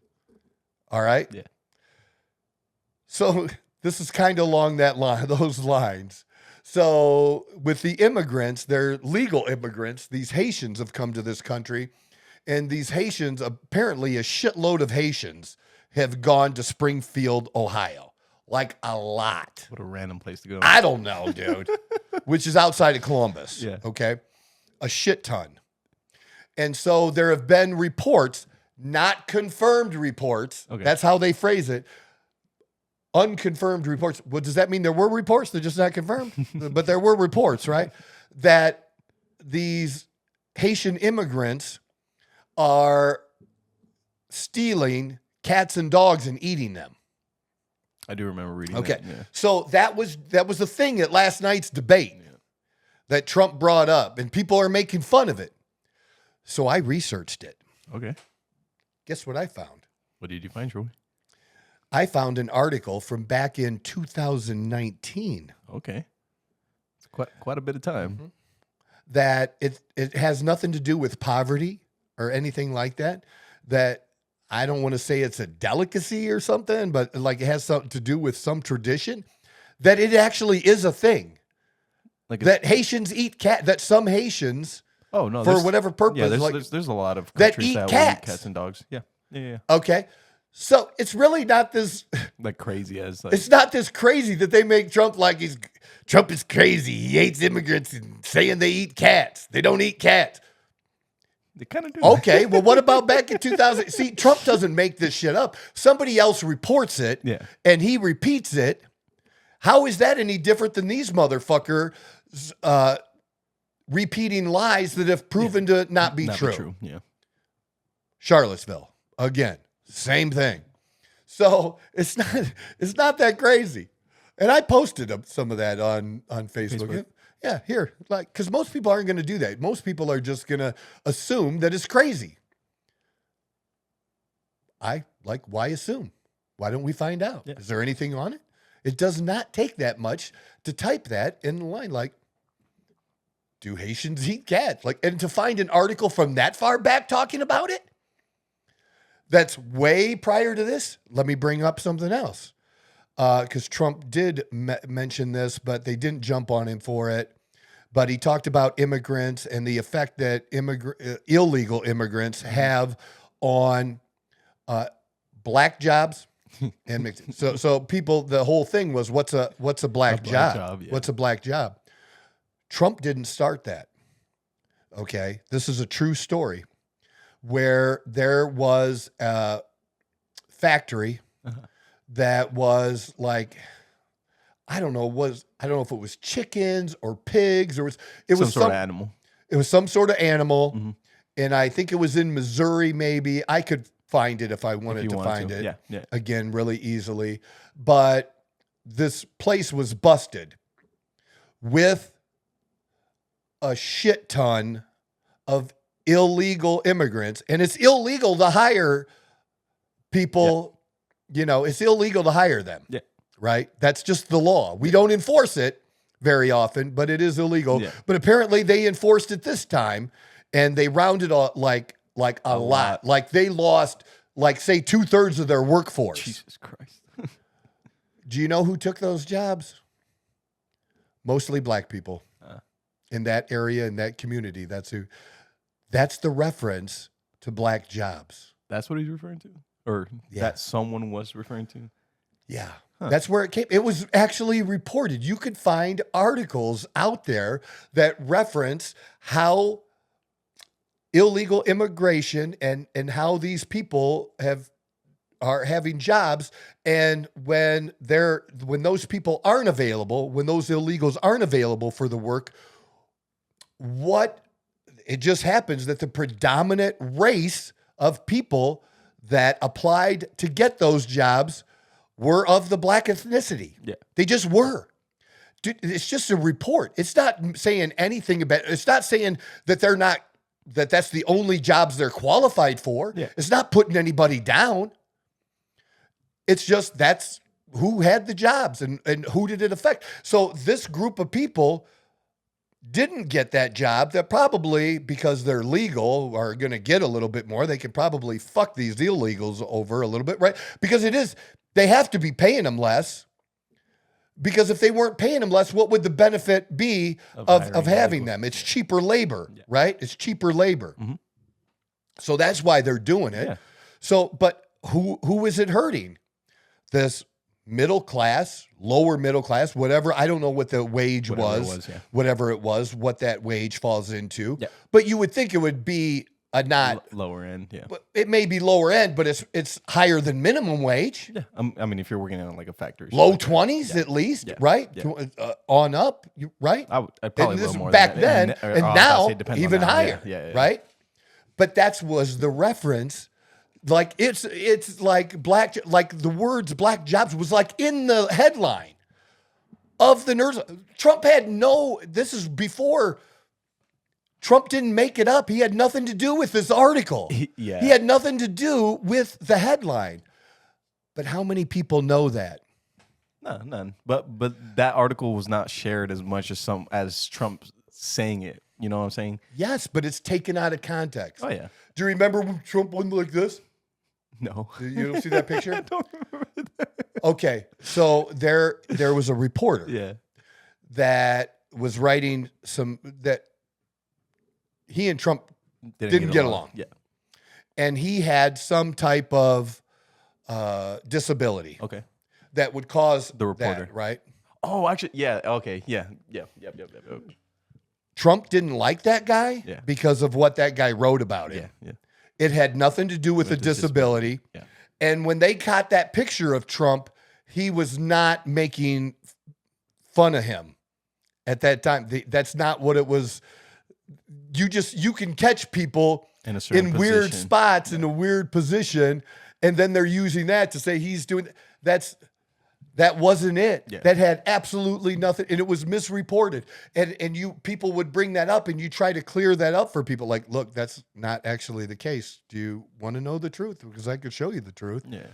All right. Yeah. So this is kind of along those lines. So with the immigrants, they're legal immigrants. These Haitians have come to this country, and these Haitians, apparently a shitload of Haitians, have gone to Springfield, Ohio. Like a lot. What a random place to go. I don't know, dude. Which is outside of Columbus. Yeah. Okay. A shit ton. And so there have been reports, not confirmed reports. Okay. That's how they phrase it. Unconfirmed reports. What does that mean? There were reports, they're just not confirmed. But there were reports, right? That these Haitian immigrants are stealing cats and dogs and eating them. I do remember reading Okay. that. Yeah. So that was the thing at last night's debate that Trump brought up, and people are making fun of it. So I researched it. Okay. Guess what I found? What did you find, Troy? I found an article from back in 2019 Okay. It's quite a bit of time. that it has nothing to do with poverty or anything like that. That I don't want to say it's a delicacy or something, but like it has something to do with some tradition. That it actually is a thing. Like That Haitians eat cat. That some Haitians, oh no, for there's- whatever purpose, Yeah, like there's a lot of that countries eat that will cats. eat cats and dogs. Yeah. Yeah. okay. So it's really not this. Like crazy as like It's not this crazy that they make Trump like Trump is crazy. He hates immigrants and saying they eat cats. They don't eat cats. they kind of do. Okay, well, what about back in 2000? See, Trump doesn't make this shit up. Somebody else reports it, Yeah. and he repeats it. How is that any different than these motherfuckers repeating lies that have proven to not be true? Yeah. Charlottesville, again, same thing. So it's not that crazy. And I posted some of that on Facebook. Yeah, here, because most people aren't going to do that. Most people are just going to assume that it's crazy. Why assume? Why don't we find out? Yeah. Is there anything on it? It does not take that much to type that in the line. Like, do Haitians eat cats? Like, and to find an article from that far back talking about it, that's way prior to this. Let me bring up something else. Because Trump did mention this, but they didn't jump on him for it. But he talked about immigrants and the effect that illegal immigrants have on black jobs and mixed. So people, the whole thing was, what's a black job? Yeah. What's a black job? Trump didn't start that. Okay, this is a true story where there was a factory that was like, I don't know if it was chickens or pigs, or it was some sort of animal. It was some sort of animal, Mm-hmm. and I think it was in Missouri. Maybe I could find it if I wanted to find it. Yeah. Again, really easily. But this place was busted with a shit ton of illegal immigrants, and it's illegal to hire people. You know, it's illegal to hire them. Yeah. Right? That's just the law. We don't enforce it very often, but it is illegal. Yeah. But apparently they enforced it this time, and they rounded up like a lot. Like they lost, like, say, 2/3 of their workforce. Jesus Christ. Do you know who took those jobs? Mostly black people in that area, in that community. That's the reference to black jobs. That's what he's referring to? Or that someone was referring to? Yeah. That's where it came. It was actually reported. You could find articles out there that reference how illegal immigration and how these people are having jobs, and when those people aren't available, when those illegals aren't available for the work, it just happens that the predominant race of people that applied to get those jobs were of the black ethnicity. Yeah. They just were. Dude, it's just a report. It's not saying anything about it. It's not saying that that's the only jobs they're qualified for. Yeah. It's not putting anybody down. It's just that's who had the jobs and who did it affect. So this group of people didn't get that job, that probably, because they're legal, are going to get a little bit more. They can probably fuck these illegals over a little bit, right? Because they have to be paying them less. Because if they weren't paying them less, what would the benefit be of having them? It's cheaper labor, right? It's cheaper labor. Mm-hmm. So that's why they're doing it. Yeah. So, but who is it hurting? This middle class, lower middle class, whatever. I don't know what the wage whatever it was, what that wage falls into. Yeah. But you would think it would be a not lower end. Yeah. It may be lower end, but it's higher than minimum wage. Yeah. I mean, if you're working in like a factory, low 20s at least, right? Yeah. On up, right? I'd probably and this a little more back than then, and now even higher, yeah. Right? But that was the reference. Like it's like the words black jobs was like in the headline of the nurse. Trump this is before Trump didn't make it up. He had nothing to do with this article. He had nothing to do with the headline. But how many people know that? No, none. But that article was not shared as much as Trump saying it. You know what I'm saying? Yes, but it's taken out of context. Oh yeah. Do you remember when Trump went like this? No. You don't see that picture? I don't remember that. Okay, so there was a reporter that was writing that he and Trump didn't get along. Yeah. And he had some type of disability. Okay. That would cause the reporter, that, right? Oh, actually, yeah. Okay, yeah. Trump didn't like that guy because of what that guy wrote about him. Yeah. It had nothing to do with the disability. Yeah. And when they caught that picture of Trump, he was not making fun of him at that time. That's not what it was. You can catch people in weird spots in a weird position, and then they're using that to say he's doing that wasn't it. Yeah. That had absolutely nothing, and it was misreported. And people would bring that up, and you try to clear that up for people. Like, look, that's not actually the case. Do you want to know the truth? Because I could show you the truth. Yeah.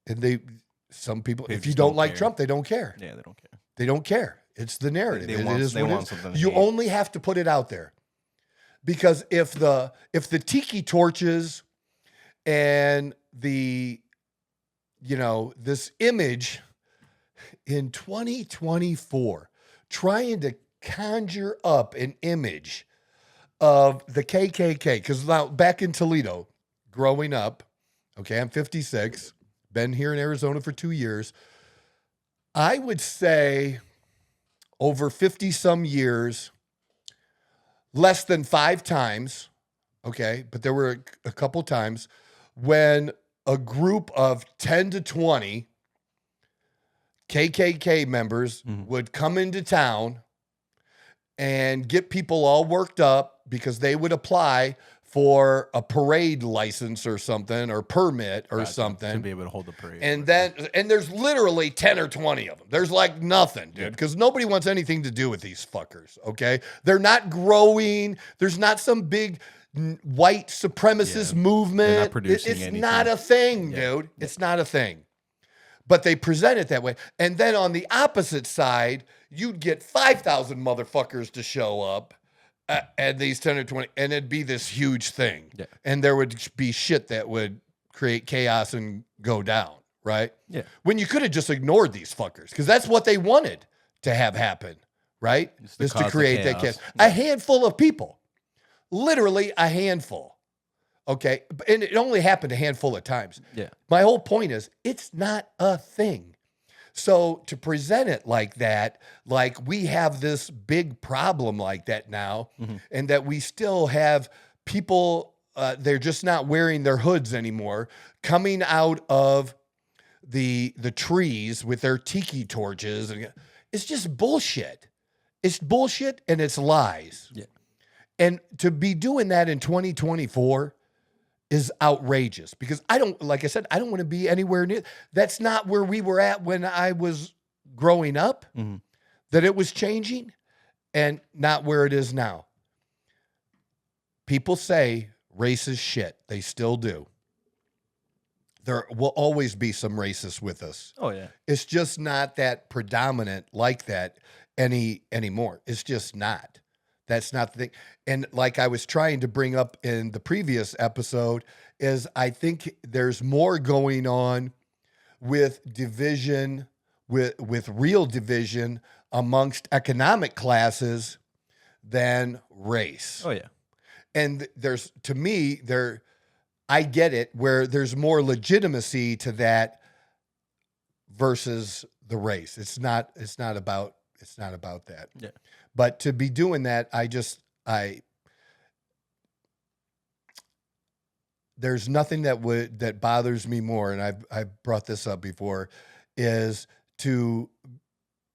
And some people, if you don't like Trump, they don't care. Yeah, they don't care. They don't care. It's the narrative. They It want- is they what it want is. something to You hate. only have to put it out there. Because if the tiki torches and the, this image in 2024, trying to conjure up an image of the KKK, because now back in Toledo, growing up, okay, I'm 56, been here in Arizona for 2 years. I would say over 50 some years, less than 5 times, okay, but there were a couple times when a group of 10 to 20 KKK members would come into town and get people all worked up because they would apply for a parade license or something, or permit or something. To be able to hold the parade. And there's literally 10 or 20 of them. There's like nothing, dude, because nobody wants anything to do with these fuckers, okay? They're not growing. There's not some big white supremacist movement. They're not producing It's anything. not a thing, dude. It's not a thing. But they present it that way. And then on the opposite side, you'd get 5,000 motherfuckers to show up at these 10 or 20, and it'd be this huge thing. Yeah. And there would be shit that would create chaos and go down, right? Yeah. When you could have just ignored these fuckers, because that's what they wanted to have happen, right? Just to Is to cause the create that chaos. chaos. A handful of people. Literally a handful. Okay. And it only happened a handful of times. Yeah. My whole point is, it's not a thing. So to present it like that, like we have this big problem like that now, and that we still have people, they're just not wearing their hoods anymore, coming out of the trees with their tiki torches. And it's just bullshit. It's bullshit and it's lies. Yeah. And to be doing that in 2024 is outrageous, because like I said, I don't want to be anywhere near. That's not where we were at when I was growing up, that it was changing, and not where it is now. People say race is shit. They still do. There will always be some racists with us. Oh, yeah. It's just not that predominant like that anymore. It's just not. That's not the thing. And like I was trying to bring up in the previous episode, is I think there's more going on with division, with real division amongst economic classes than race. Oh, yeah. And I get it, where there's more legitimacy to that versus the race. It's not about that. Yeah. But to be doing that, there's nothing that bothers me more, and I've brought this up before, is to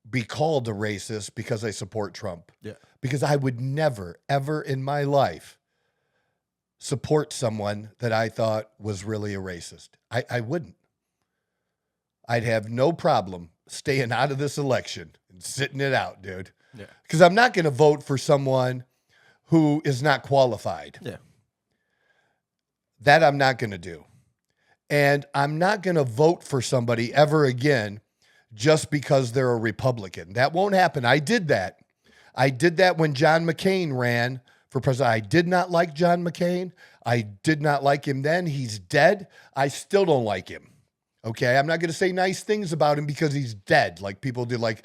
be called a racist because I support Trump. Yeah. Because I would never, ever in my life support someone that I thought was really a racist. I wouldn't. I'd have no problem staying out of this election and sitting it out, dude. Yeah. Because I'm not going to vote for someone who is not qualified. Yeah. That I'm not going to do. And I'm not going to vote for somebody ever again just because they're a Republican. That won't happen. I did that. I did that when John McCain ran for president. I did not like John McCain. I did not like him then. He's dead. I still don't like him. Okay? I'm not going to say nice things about him because he's dead. Like people do. Like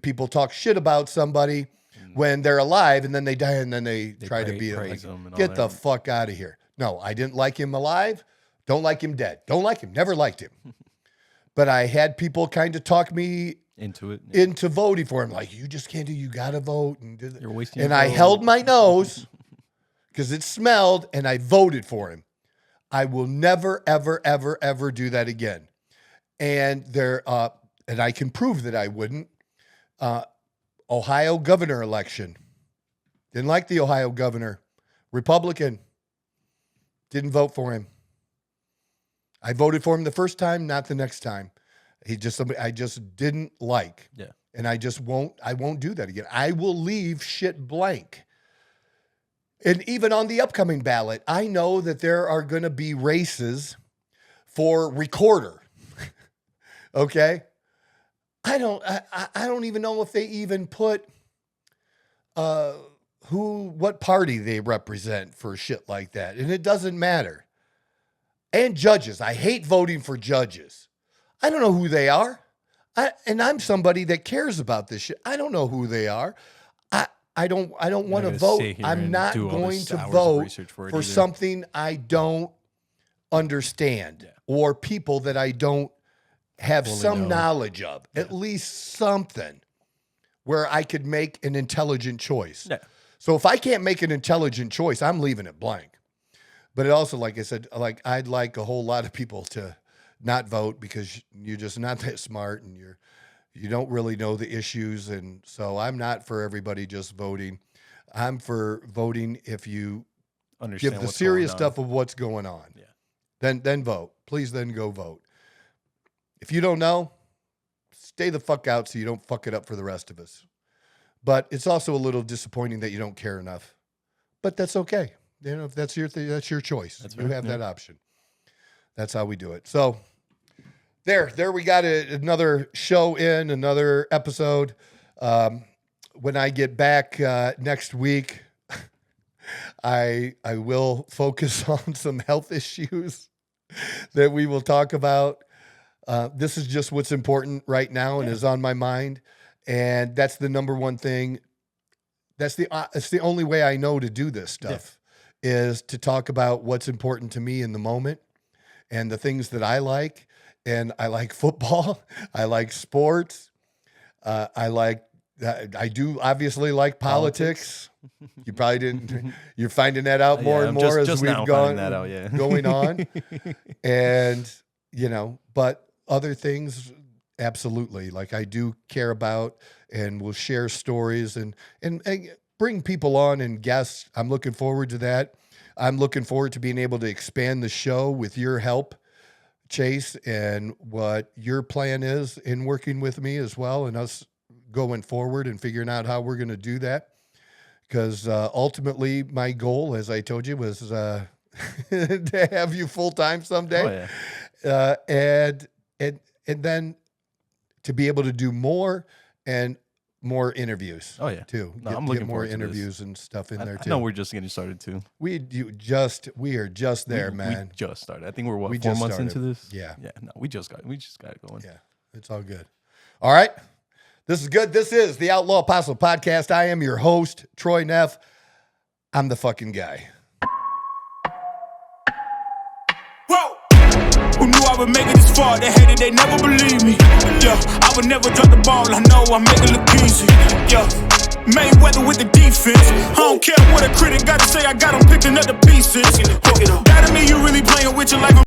people talk shit about somebody when they're alive, and then they die, and then they try to be praise like, him and all get the that. fuck out of here. No, I didn't like him alive. Don't like him dead. Don't like him. Never liked him. But I had people kind of talk me Into it. into voting for him. Like, you just can't do, you got to vote. You're wasting and your I vote. held my nose because it smelled, and I voted for him. I will never, ever, ever, ever do that again. And and I can prove that I wouldn't. Ohio governor election. Didn't like the Ohio governor. Republican. Didn't vote for him. I voted for him the first time, not the next time. He just somebody I just didn't like. Yeah. And I won't do that again. I will leave shit blank. And even on the upcoming ballot, I know that there are going to be races for recorder. Okay? I don't even know if they even put what party they represent for shit like that. And it doesn't matter. And judges. I hate voting for judges. I don't know who they are. And I'm somebody that cares about this shit. I don't know who they are. I don't want to vote. I'm not going to vote for something I don't understand or people that I don't have some knowledge of. At least something where I could make an intelligent choice. Yeah. So if I can't make an intelligent choice, I'm leaving it blank. But it also, like I said, like I'd like a whole lot of people to not vote because you're just not that smart and you don't really know the issues. And so I'm not for everybody just voting. I'm for voting if you understand give the serious stuff of what's going on. Yeah. Then vote. Please then go vote. If you don't know, stay the fuck out so you don't fuck it up for the rest of us. But it's also a little disappointing that you don't care enough. But that's okay. You know, if that's your thing, that's your choice. You have that option. That's how we do it. So there we got another show in, another episode. When I get back next week, I will focus on some health issues that we will talk about. This is just what's important right now and is on my mind. And that's the number one thing. It's the only way I know to do this stuff is to talk about what's important to me in the moment and the things that I like. And I like football. I like sports. I do obviously like politics. You probably didn't. You're finding that out more and more as we've going on. And, but other things, absolutely. Like I do care about and will share stories and bring people on and guests. I'm looking forward to that. I'm looking forward to being able to expand the show with your help, Chase, and what your plan is in working with me as well, and us going forward and figuring out how we're going to do that. Because ultimately, my goal, as I told you, was to have you full time someday, and then to be able to do more and more interviews. Too. I'm looking more interviews and stuff in there too. I know we're just getting started too. We are just there, man. We just started. I think we're 4 months into this. Yeah. No, we just got it going. Yeah, it's all good. All right, this is good. This is the Outlaw Apostle Podcast. I am your host, Troy Neff. I'm the fucking guy. Who knew I would make it this far? They hated, they never believe me. Yeah, I would never drop the ball. I know I make it look easy. Yeah, Mayweather with the defense. I don't care what a critic got to say. I got them picking up the pieces. That to me, you really playing with your life.